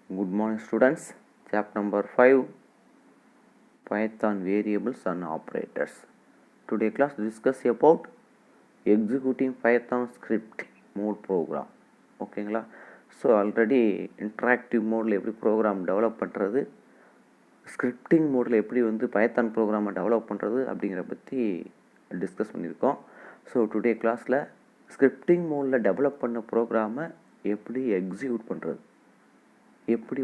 Good morning students. Chapter number 5, Python variables and operators. Today class discuss about executing Python script mode program. ஓகேங்களா? So already interactive மோடில் எப்படி program develop பண்ணுறது, scripting மோடில் எப்படி Python ப்ரோக்ராமை develop பண்ணுறது அப்படிங்கிற பற்றி டிஸ்கஸ் பண்ணியிருக்கோம். ஸோ டுடே கிளாஸில் ஸ்கிரிப்டிங் மோடில் டெவலப் பண்ண ப்ரோக்ராமை எப்படி எக்ஸிக்யூட் பண்ணுறது, எப்படி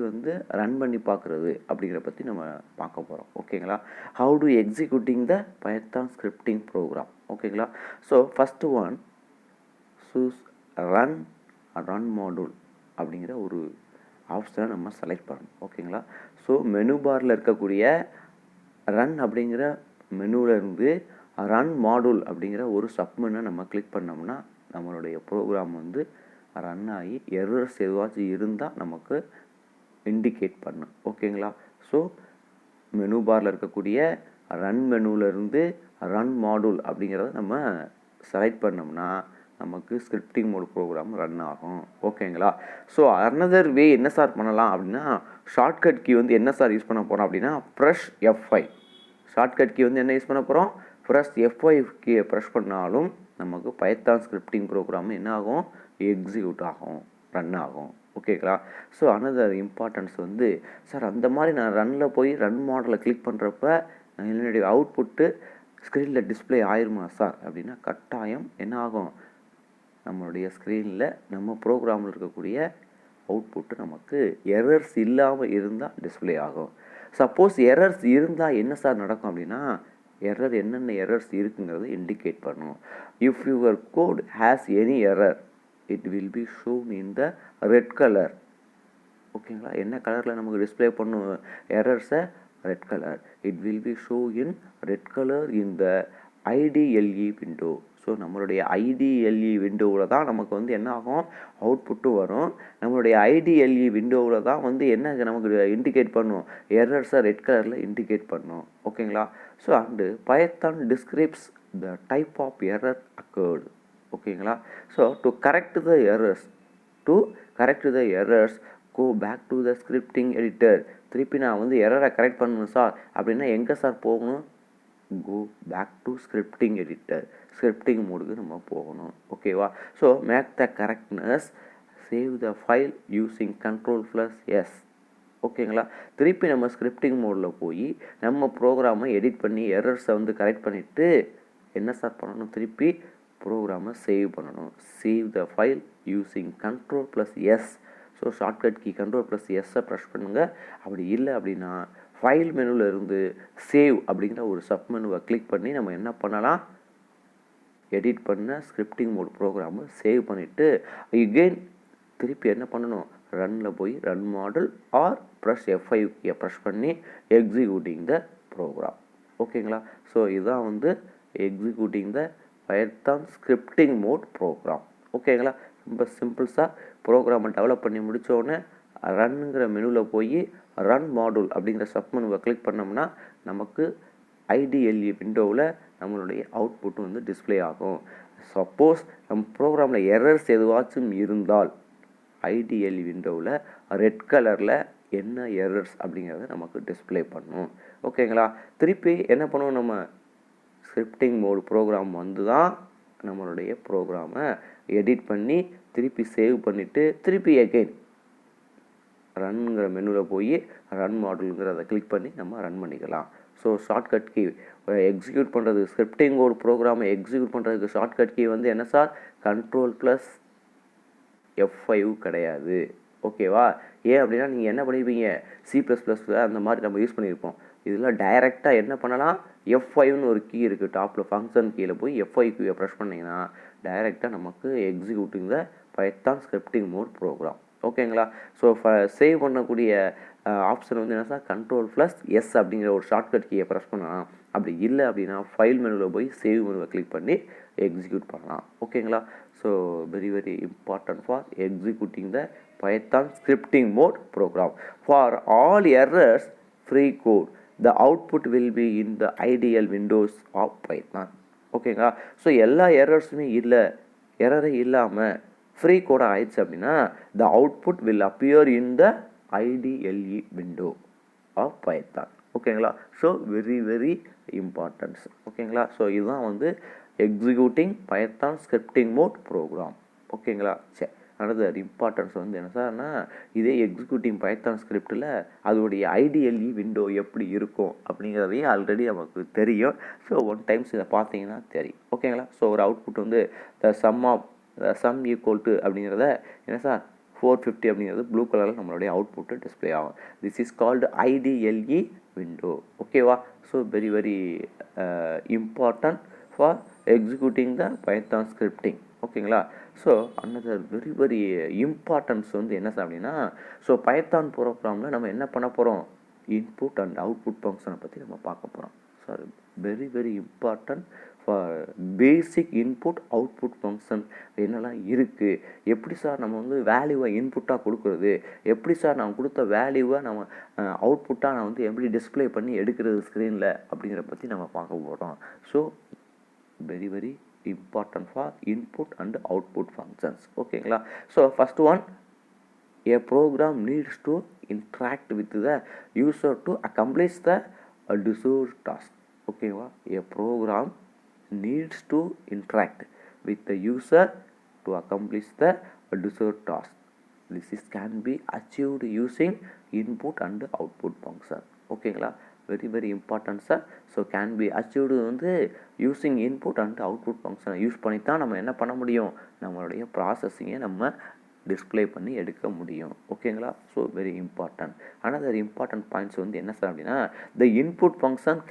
ரன் பண்ணி பார்க்குறது அப்படிங்கிற பற்றி நம்ம பார்க்க போகிறோம். ஓகேங்களா? How to executing the Python scripting program. ஓகேங்களா? So first one, choose run module அப்படிங்கிற ஒரு ஆப்ஷனை நம்ம செலக்ட் பண்ணணும். ஓகேங்களா? ஸோ மெனு பாரில் இருக்கக்கூடிய ரன் அப்படிங்கிற மெனுவிலேருந்து ரன் மாடியூல் அப்படிங்கிற ஒரு சப்மெனை நம்ம கிளிக் பண்ணோம்னா நம்மளுடைய ப்ரோக்ராம் ரன் ஆகி எரர்ஸ் எதுவாச்சும் இருந்தால் நமக்கு இண்டிகேட் பண்ணும். ஓகேங்களா? ஸோ மெனு பாரில் இருக்கக்கூடிய ரன் மெனுவிலேருந்து ரன் மாடியூல் அப்படிங்கிறத நம்ம செலக்ட் பண்ணோம்னா நமக்கு ஸ்கிரிப்டிங் மோட் ப்ரோக்ராம் ரன் ஆகும். ஓகேங்களா? ஸோ அனதர் வே என்ன சார் பண்ணலாம் அப்படின்னா, ஷார்ட்கட் கீ என்ன சார் யூஸ் பண்ண போகிறோம் அப்படின்னா, ப்ரெஷ் F5. ஷார்ட்கட் கீ என்ன யூஸ் பண்ண போகிறோம், ப்ரெஷ் F5 கீயை ப்ரெஷ் பண்ணாலும் நமக்கு பைத்தான் ஸ்கிரிப்டிங் ப்ரோக்ராம் என்ன ஆகும், எக்ஸிக்யூட் ஆகும், ரன் ஆகும். ஓகேங்களா? ஸோ அனதர் இம்பார்ட்டன்ஸ் சார் அந்த மாதிரி நான் ரன்னில் போய் ரன் மாடலை கிளிக் பண்ணுறப்ப என்னுடைய அவுட்புட்டு ஸ்க்ரீனில் டிஸ்பிளே ஆயிருமா சார் அப்படின்னா, கட்டாயம் என்ன ஆகும், நம்மளுடைய ஸ்க்ரீனில் நம்ம ப்ரோக்ராமில் இருக்கக்கூடிய அவுட்புட்டு நமக்கு எரர்ஸ் இல்லாமல் இருந்தால் டிஸ்பிளே ஆகும். சப்போஸ் எரர்ஸ் இருந்தால் என்ன சார் நடக்கும் அப்படின்னா, எரர் என்னென்ன எரர்ஸ் இருக்குங்கிறத இண்டிகேட் பண்ணும். If your code has any error it will be shown in the red colour. ஓகேங்களா? என்ன கலரில் நமக்கு டிஸ்பிளே பண்ணும் எரர்ஸை, red colour. It will be show in red colour in the IDLE window. So நம்மளுடைய IDLE விண்டோவில் தான் நமக்கு என்ன ஆகும், அவுட்புட்டும் வரும். நம்மளுடைய IDLE விண்டோவில் தான் என்ன நமக்கு இண்டிகேட் பண்ணும், எரர்ஸை ரெட் கலரில் இண்டிகேட் பண்ணும். ஓகேங்களா? So and Python describes the type of error occurred. ஓகேங்களா? So to correct the errors go back to the scripting editor. திருப்பி நான் எரரை கரெக்ட் பண்ணணும் சார் அப்படின்னா எங்கே சார் போகணும், go back to scripting editor, scripting மோடுக்கு நம்ம போகணும். ஓகேவா? So make the correctness, save the file using Ctrl+S. ஓகேங்களா? திருப்பி நம்ம ஸ்கிரிப்டிங் மோடில் போய் நம்ம ப்ரோக்ராமை எடிட் பண்ணி எரர்ஸை கரெக்ட் பண்ணிவிட்டு என்ன சார் பண்ணணும், திருப்பி ப்ரோக்ராமை சேவ் பண்ணணும். Save the file using Ctrl+S. So shortcut key Ctrl+Sஐ ப்ரெஷ் பண்ணுங்கள். அப்படி இல்லை அப்படின்னா ஃபைல் மெனுவில் இருந்து சேவ் அப்படிங்கிற ஒரு சப் மெனுவை கிளிக் பண்ணி நம்ம என்ன பண்ணலாம், எடிட் பண்ண ஸ்கிரிப்டிங் மோட் ப்ரோக்ராமை சேவ் பண்ணிவிட்டு அகெயின் திருப்பி என்ன பண்ணணும், ரன்னில் போய் run model R brush F5 கீயை ப்ரெஷ் பண்ணி எக்ஸிக்யூட்டிங் த ப்ரோக்ராம். ஓகேங்களா? ஸோ இதுதான் executing the Python scripting mode program. ஓகேங்களா? ரொம்ப சிம்பிள்ஸாக ப்ரோக்ராமை டெவலப் பண்ணி முடித்தோடனே ரன்னுங்கிற மெனுவில் போய் ரன் மாடியூல் அப்படிங்கிற சப் மெனுவை கிளிக் பண்ணோம்னா நமக்கு IDLE விண்டோவில் நம்மளுடைய அவுட்புட் டிஸ்பிளே ஆகும். சப்போஸ் நம்ம ப்ரோக்ராமில் எரர்ஸ் எதுவாச்சும் இருந்தால் IDLE விண்டோவில் ரெட் கலரில் என்ன எரர்ஸ் அப்படிங்கிறத நமக்கு டிஸ்பிளே பண்ணும். ஓகேங்களா? திருப்பி என்ன பண்ணுவோம், நம்ம ஸ்கிரிப்டிங் மோடு ப்ரோக்ராம் தான் நம்மளுடைய ப்ரோக்ராமை எடிட் பண்ணி திருப்பி சேவ் பண்ணிவிட்டு திருப்பி அகெயின் ரன்ங்கிற மெனுவில் போய் ரன் மாடலுங்கிறத கிளிக் பண்ணி நம்ம ரன் பண்ணிக்கலாம். ஸோ ஷார்ட்கட் கீ எக்ஸிக்யூட் பண்ணுறது, ஸ்கிரிப்டிங் கோட் ப்ரோக்ராமை எக்ஸிக்யூட் பண்ணுறதுக்கு ஷார்ட்கட் கீ என்ன சார், Ctrl+F5 கிடையாது. ஓகேவா? ஏன் அப்படின்னா நீங்கள் என்ன பண்ணியிருப்பீங்க, C++ல் அந்த மாதிரி நம்ம யூஸ் பண்ணியிருப்போம். இதில் டைரெக்டாக என்ன பண்ணலாம், F5ன்னு ஒரு கீ இருக்குது டாப்பில், ஃபங்க்ஷன் கீழே போய் F5 கீயை ப்ரெஷ் பண்ணிங்கன்னா டைரெக்டாக நமக்கு executing the Python scripting mode program. ஓகேங்களா? ஸோ சேவ் பண்ணக்கூடிய ஆப்ஷன் என்ன சார், Ctrl+S அப்படிங்கிற ஒரு ஷார்ட்கட் கீயை ப்ரெஸ் பண்ணலாம். அப்படி இல்லை அப்படின்னா ஃபைல் மெனுவில் போய் சேவ் மெனுவை கிளிக் பண்ணி எக்ஸிக்யூட் பண்ணலாம். ஓகேங்களா? So very very important for executing the Python scripting mode program. For all errors free code the output will be in the ideal windows of Python. ஓகேங்களா? ஸோ எல்லா எரர்ஸுமே எரரே இல்லாமல் ஃப்ரீ கோடாக ஆயிடுச்சு அப்படின்னா the output will appear in the IDLE window of Python. ஓகேங்களா? So very importance. ஓகேங்களா? ஸோ இதுதான் வந்து executing Python scripting mode program. ஓகேங்களா? சரி, அனதர் இம்பார்ட்டன்ஸ் வந்து என்ன சார்னா, இதே எக்ஸிக்யூட்டிங் பைத்தான் ஸ்கிரிப்டில் அதோடைய IDLE விண்டோ எப்படி இருக்கும் அப்படிங்கிறதையும் ஆல்ரெடி நமக்கு தெரியும். ஸோ ஒன் டைம்ஸ் இதை பார்த்தீங்கன்னா தெரியும். ஓகேங்களா? ஸோ ஒரு அவுட்புட் வந்து சம் ஈக்குவல் டு அப்படிங்கிறத என்ன சார் 450 அப்படிங்கிறது ப்ளூ கலரில் நம்மளுடைய அவுட்புட்டு டிஸ்பிளே ஆகும். This is called IDLE window. ஓகேவா? So very important for executing the Python scripting. ஓகேங்களா? ஸோ அனதர் வெரி இம்பார்ட்டன்ஸ் வந்து என்ன சார் அப்படின்னா, ஸோ பைத்தான் ப்ரோக்ராமில் நம்ம என்ன பண்ண போகிறோம், இன்புட் அண்ட் அவுட்புட் ஃபங்க்ஷனை பற்றி நம்ம பார்க்க போகிறோம். Sir very important for basic input output function என்னெல்லாம் இருக்குது, எப்படி சார் நம்ம வந்து வேல்யூவை இன்புட்டாக கொடுக்குறது, எப்படி சார் நான் கொடுத்த வேல்யூவை நம்ம அவுட்புட்டாக நான் வந்து எப்படி டிஸ்பிளே பண்ணி எடுக்கிறது ஸ்க்ரீனில் அப்படிங்கிறத பற்றி நம்ம பார்க்க போகிறோம். So very important for input and output functions. ஓகேங்களா? So first one, a program needs to interact with the user to accomplish the desired task. ஓகேவா? a program needs to interact with the user to accomplish the desired task. This can be achieved using input and output function. ஓகேங்களா? Very important sir. So can be achieved வந்து using input and output ஃபங்க்ஷனை use பண்ணி தான் நம்ம என்ன பண்ண முடியும், நம்மளுடைய ப்ராசஸிங்கை நம்ம டிஸ்பிளே பண்ணி எடுக்க முடியும். ஓகேங்களா? So very important. Another important points வந்து என்ன சார் அப்படின்னா, த input function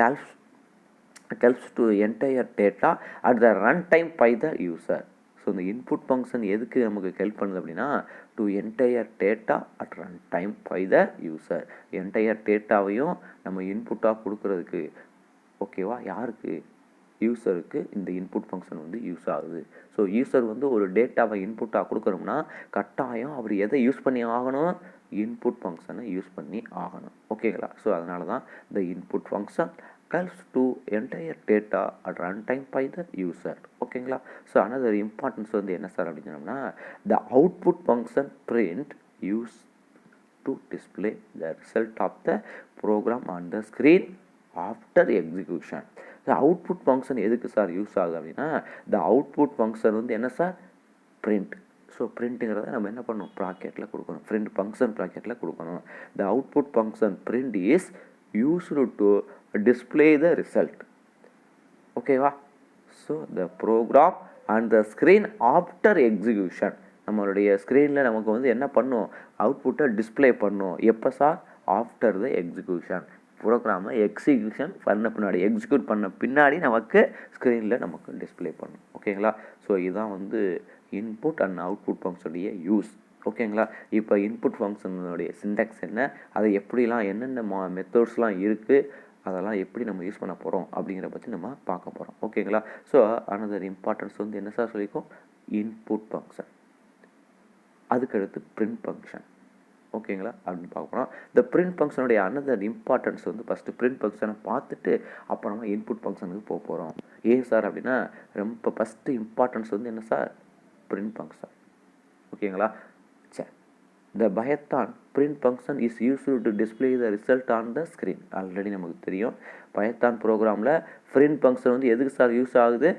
helps to entire data at the runtime by the user. So இந்த இன்புட் ஃபங்க்ஷன் எதுக்கு நமக்கு ஹெல்ப் பண்ணுது அப்படின்னா, to entire data at run time by the user. Entire டேட்டாவையும் நம்ம இன்புட்டாக கொடுக்கறதுக்கு, ஓகேவா, யாருக்கு, யூசருக்கு இந்த இன்புட் ஃபங்க்ஷன் வந்து யூஸ் ஆகுது. ஸோ யூசர் வந்து ஒரு டேட்டாவை இன்புட்டாக கொடுக்குறோம்னா கட்டாயம் அவர் எதை யூஸ் பண்ணி ஆகணும், இன்புட் ஃபங்க்ஷனை யூஸ் பண்ணி ஆகணும். ஓகேங்களா? ஸோ அதனால தான் இந்த input function helps to entire data at runtime by the user. ஓகேங்களா? ஸோ அனதர் இம்பார்ட்டன்ஸ் வந்து என்ன சார் அப்படின்னு சொன்னோம்னா, the output function print used to display the result of the program on the screen after execution. the output function எதுக்கு sir use ஆகுது அப்படின்னா, the output function வந்து என்ன சார், print. ஸோ பிரிண்ட்டுங்கிறத நம்ம என்ன பண்ணணும், ப்ராக்கெட்டில் கொடுக்கணும், print function ப்ராக்கெட்டில் கொடுக்கணும். the output function print is used to display the result. ஓகேவா? So the program and the screen after execution, நம்மளுடைய ஸ்க்ரீனில் நமக்கு வந்து என்ன பண்ணும், அவுட்புட்டை டிஸ்பிளே பண்ணும். எப்போ சார், ஆஃப்டர் த எக்ஸிக்யூஷன். ப்ரோக்ராமை எக்ஸிக்யூஷன் பண்ண பின்னாடி, எக்ஸிக்யூட் பண்ண பின்னாடி நமக்கு ஸ்க்ரீனில் நமக்கு டிஸ்பிளே பண்ணும். ஓகேங்களா? ஸோ இதுதான் வந்து இன்புட் அண்ட் அவுட்புட் ஃபங்க்ஷனுடைய யூஸ். ஓகேங்களா? இப்போ இன்புட் ஃபங்க்ஷனுடைய சின்டாக்ஸ் என்ன, அதை எப்படிலாம் என்னென்ன மெத்தட்ஸ்லாம் இருக்குது, அதெல்லாம் எப்படி நம்ம யூஸ் பண்ண போகிறோம் அப்படிங்கிற பற்றி நம்ம பார்க்க போகிறோம். ஓகேங்களா? ஸோ அனதர் இம்பார்ட்டன்ஸ் வந்து என்ன சார் சொல்லியிருக்கோம், இன்புட் ஃபங்க்ஷன், அதுக்கடுத்து பிரிண்ட் ஃபங்க்ஷன். ஓகேங்களா? அப்படின்னு பார்க்க போகிறோம். இந்த பிரிண்ட் ஃபங்க்ஷனுடைய அனதர் இம்பார்ட்டன்ஸ் வந்து ஃபஸ்ட்டு பிரிண்ட் ஃபங்க்ஷனை பார்த்துட்டு அப்புறமா இன்புட் ஃபங்க்ஷனுக்கு போக போகிறோம். ஏன் சார் அப்படின்னா, ரொம்ப ஃபஸ்ட்டு இம்பார்ட்டன்ஸ் வந்து என்ன சார், பிரிண்ட் ஃபங்க்ஷன். ஓகேங்களா? சரி, the Python print function is used to display the result on the screen. Already நமக்கு தெரியும், பைத்தான் ப்ரோக்ராமில் print function வந்து எதுக்கு சார் யூஸ் ஆகுது,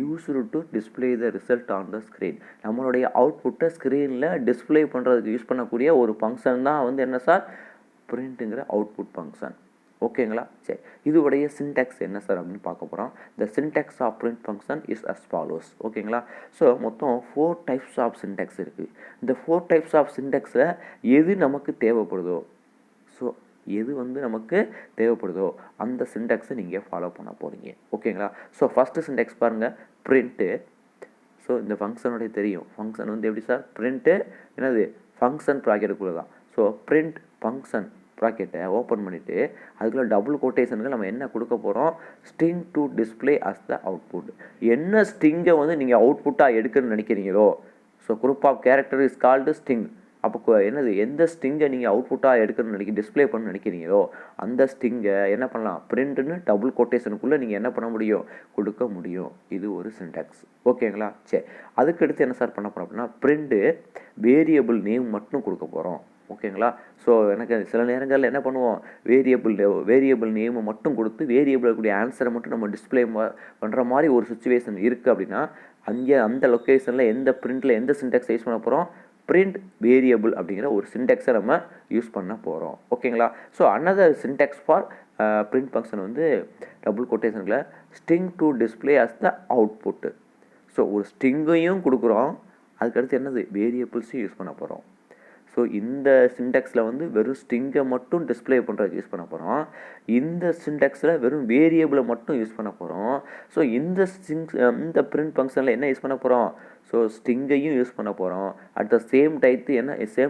used to display the result on the screen. நம்மளுடைய அவுட்புட்டை ஸ்க்ரீனில் டிஸ்பிளே பண்ணுறதுக்கு யூஸ் பண்ணக்கூடிய ஒரு ஃபங்க்ஷன் தான் வந்து என்ன சார், பிரிண்ட்டுங்கிற அவுட்புட் ஃபங்க்ஷன். ஓகேங்களா? சரி, இதுவுடைய சின்டாக்ஸ் என்ன சார் அப்படின்னு பார்க்க போகிறோம். The syntax of print function is as follows. ஓகேங்களா? ஸோ மொத்தம் 4 டைப்ஸ் ஆஃப் சின்டாக்ஸ் இருக்குது. இந்த 4 டைப்ஸ் ஆஃப் சின்டாக்ஸில் எது நமக்கு தேவைப்படுதோ, ஸோ எது வந்து நமக்கு தேவைப்படுதோ அந்த சின்டாக்ஸை நீங்கள் ஃபாலோ பண்ண போகிறீங்க. ஓகேங்களா? ஸோ ஃபஸ்ட்டு சின்டாக்ஸ் பாருங்கள், பிரிண்ட்டு. ஸோ இந்த ஃபங்க்ஷனுடைய தெரியும், ஃபங்க்ஷன் வந்து எப்படி சார், பிரிண்ட்டு என்னது, ஃபங்க்ஷன் ப்ராக்கெட்டுக்குள்ளே தான். ஸோ பிரிண்ட் ஃபங்க்ஷன் ப்ராக்கெட்டை ஓப்பன் பண்ணிவிட்டு அதுக்குள்ளே டபுள் கோட்டேஷனுக்கு நம்ம என்ன கொடுக்க போகிறோம், string to display as the output. என்ன ஸ்ட்ரிங்கை வந்து நீங்கள் அவுட்புட்டாக எடுக்கணும்னு நினைக்கிறீங்களோ, so group of character is called string. அப்போ என்னது, எந்த ஸ்ட்ரிங்கை நீங்கள் அவுட்புட்டாக எடுக்கணும்னு டிஸ்பிளே பண்ண நினைக்கிறீங்களோ அந்த ஸ்ட்ரிங்கை என்ன பண்ணலாம், பிரிண்ட்னு டபுள் கோட்டேஷனுக்குள்ளே நீங்கள் என்ன பண்ண முடியும், கொடுக்க முடியும். இது ஒரு சின்டாக்ஸ். ஓகேங்களா? சரி, அதுக்கடுத்து என்ன சார் பண்ண போகிறோம் அப்படின்னா, பிரிண்ட்டு வேரியபிள் நேம் மட்டும் கொடுக்க போகிறோம். ஓகேங்களா. ஸோ எனக்கு சில நேரங்களில் என்ன பண்ணுவோம், வேரியபிள் நேமை மட்டும் கொடுத்து வேரியபிள் கூடிய ஆன்சரை மட்டும் நம்ம டிஸ்பிளே பண்ணுற மாதிரி ஒரு சுச்சுவேஷன் இருக்குது அப்படின்னா, அங்கே அந்த லொக்கேஷனில் எந்த பிரிண்டில் எந்த சின்டெக்ஸ் யூஸ் பண்ண போகிறோம், பிரிண்ட் வேரியபிள் அப்படிங்கிற ஒரு சின்டெக்ஸை நம்ம யூஸ் பண்ண போகிறோம். ஓகேங்களா. So another syntax for print function வந்து டபுள் கொட்டேஷனில் string to display as the output. So ஒரு ஸ்ட்ரிங்கையும் கொடுக்குறோம், அதுக்கடுத்து என்னது வேரியபிள்ஸையும் யூஸ் பண்ண போகிறோம். ஸோ இந்த சின்டெக்ஸில் வந்து வெறும் ஸ்ட்ரிங்கை மட்டும் டிஸ்பிளே பண்ணுறதுக்கு யூஸ் பண்ண போகிறோம், இந்த சின்டெக்ஸில் வெறும் வேரியபிளை மட்டும் யூஸ் பண்ண போகிறோம். ஸோ இந்த பிரிண்ட் ஃபங்க்ஷனில் என்ன யூஸ் பண்ண போகிறோம், ஸோ ஸ்ட்ரிங்கையும் யூஸ் பண்ண போகிறோம், அட் த சேம்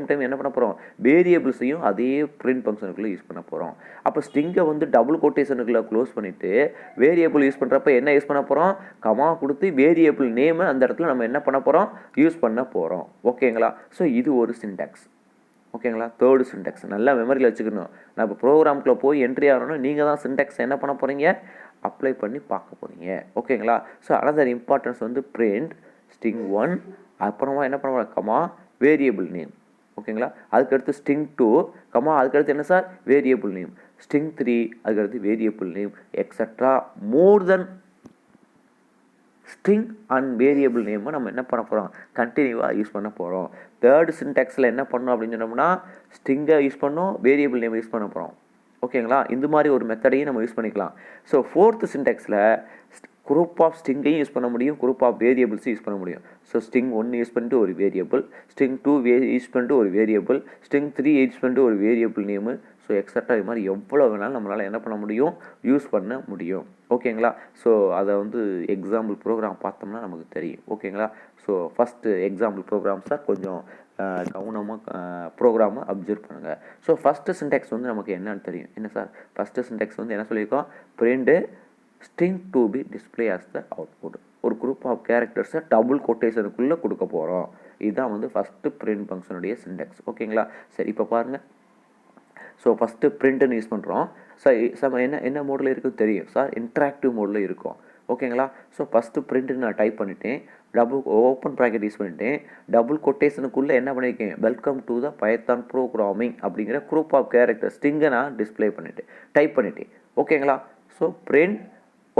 டைம் என்ன பண்ண போகிறோம், வேரியபிள்ஸையும் அதே பிரிண்ட் ஃபங்க்ஷனுக்குள்ளே யூஸ் பண்ண போகிறோம். அப்போ ஸ்ட்ரிங்கை வந்து டபுள் கொட்டேஷனுக்குள்ளே க்ளோஸ் பண்ணிவிட்டு வேரியபிள் யூஸ் பண்ணுறப்ப என்ன யூஸ் பண்ண போகிறோம், கமா கொடுத்து வேரியபிள் நேமை அந்த இடத்துல நம்ம என்ன பண்ண போகிறோம், யூஸ் பண்ண போகிறோம். ஓகேங்களா. ஸோ இது ஒரு சின்டெக்ஸ். ஓகேங்களா. தேர்டு சின்டெக்ஸ் நல்லா மெமரியில் வச்சுக்கணும். நான் இப்போ ப்ரோக்ராம்குள்ளே போய் என்ட்ரி ஆகணும்னா நீங்கள் தான் சின்டெக்ஸ் என்ன பண்ண போகிறீங்க, அப்ளை பண்ணி பார்க்க போகிறீங்க. ஓகேங்களா. ஸோ அனதர் இம்பார்ட்டன்ஸ் வந்து பிரிண்ட் ஸ்ட்ரிங் 1, அப்புறமா என்ன பண்ணுவாங்க, கமா வேரியபிள் நேம். ஓகேங்களா. அதுக்கடுத்து ஸ்ட்ரிங் 2, கமா அதுக்கடுத்து என்ன சார், வேரியபிள் நேம். ஸ்ட்ரிங் 3, அதுக்கடுத்து variable name, extra more then string and variable நேமை நம்ம என்ன பண்ண போகிறோம், கண்டினியூவாக யூஸ் பண்ண போகிறோம். தேர்டு சின்டெக்ஸில் என்ன பண்ணோம் அப்படின்னு சொன்னோம்னா ஸ்ட்ரிங்கை யூஸ் பண்ணோம், வேரியபிள் நேம் யூஸ் பண்ண போகிறோம். ஓகேங்களா. இந்த மாதிரி ஒரு மெத்தடையும் நம்ம யூஸ் பண்ணிக்கலாம். ஸோ ஃபோர்த்து சின்டெக்ஸில் குரூப் ஆஃப் ஸ்ட்ரிங்கையும் யூஸ் பண்ண முடியும், குரூப் ஆஃப் வேரியபிள்ஸும் யூஸ் பண்ண முடியும். ஸோ ஸ்ட்ரிங் 1 யூஸ் பண்ணிட்டு ஒரு வேரியபிள், ஸ்ட்ரிங் 2 யூஸ் பண்ணிட்டு ஒரு வேரியபிள், ஸ்ட்ரிங் 3 யூஸ் பண்ணிட்டு ஒரு வேரியபிள் நேமு. ஸோ எக்ஸட்ரா இது மாதிரி எவ்வளோ வேணாலும் நம்மளால் என்ன பண்ண முடியும், யூஸ் பண்ண முடியும். ஓகேங்களா. ஸோ அதை வந்து எக்ஸாம்பிள் ப்ரோக்ராம் பார்த்தோம்னா நமக்கு தெரியும். ஓகேங்களா. ஸோ ஃபஸ்ட்டு எக்ஸாம்பிள் ப்ரோக்ராம்ஸாக கொஞ்சம் கவனமாக ப்ரோக்ராமை அப்சர்வ் பண்ணுங்கள். ஸோ ஃபஸ்ட்டு சின்டெக்ஸ் வந்து நமக்கு என்னன்னு தெரியும். என்ன சார், ஃபஸ்ட்டு சின்டெக்ஸ் வந்து என்ன சொல்லியிருக்கோம், print string to be display as the output. ஒரு குரூப் ஆஃப் கேரக்டர்ஸை டபுள் கொட்டேஷனுக்குள்ளே கொடுக்க போகிறோம். இதுதான் வந்து ஃபஸ்ட்டு பிரிண்ட் ஃபங்க்ஷனுடைய சின்டெக்ஸ். ஓகேங்களா. சரி, இப்போ பாருங்கள். ஸோ ஃபஸ்ட்டு பிரிண்ட்டுன்னு யூஸ் பண்ணுறோம். சார் என்ன மோடில் இருக்குன்னு தெரியும் சார், இன்ட்ராக்டிவ் மோடில் இருக்கும். ஓகேங்களா. ஸோ ஃபஸ்ட்டு பிரிண்ட்டுன்னு நான் டைப் பண்ணிட்டேன், ஓப்பன் ப்ராக்கெட் யூஸ் பண்ணிட்டேன், டபுள் கொட்டேஷனுக்குள்ளே என்ன பண்ணியிருக்கேன், welcome to the Python programming அப்படிங்கிற குரூப் ஆஃப் கேரக்டர் ஸ்ட்ரிங்கை நான் டிஸ்பிளே பண்ணிட்டேன், டைப் பண்ணிட்டேன். ஓகேங்களா. So print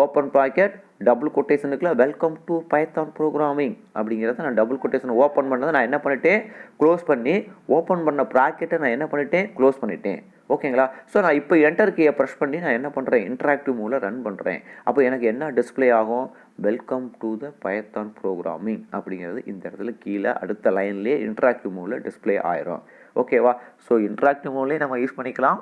open bracket double கொட்டேஷனுக்குள்ள வெல்கம் டு பைத்தான் ப்ரோக்ராமிங் அப்படிங்கிறத நான் டபுள் கொட்டேஷன் ஓப்பன் பண்ணதை நான் என்ன பண்ணிட்டேன், க்ளோஸ் பண்ணி ஓப்பன் பண்ண ப்ராக்கெட்டை நான் என்ன பண்ணிட்டேன், க்ளோஸ் பண்ணிட்டேன். ஓகேங்களா. ஸோ நான் இப்போ என்டர் கீயை ப்ரெஸ் பண்ணி நான் என்ன பண்ணுறேன், இன்ட்ராக்டிவ் மோடில் ரன் பண்ணுறேன். அப்போ எனக்கு என்ன டிஸ்பிளே ஆகும், welcome to the Python programming அப்படிங்கிறது இந்த இடத்துல கீழே அடுத்த லைன்லேயே இன்ட்ராக்டிவ் மோடில் டிஸ்பிளே ஆயிரும். ஓகேவா. ஸோ இன்ட்ராக்டிவ் மோட்லேயே நம்ம யூஸ் பண்ணிக்கலாம்,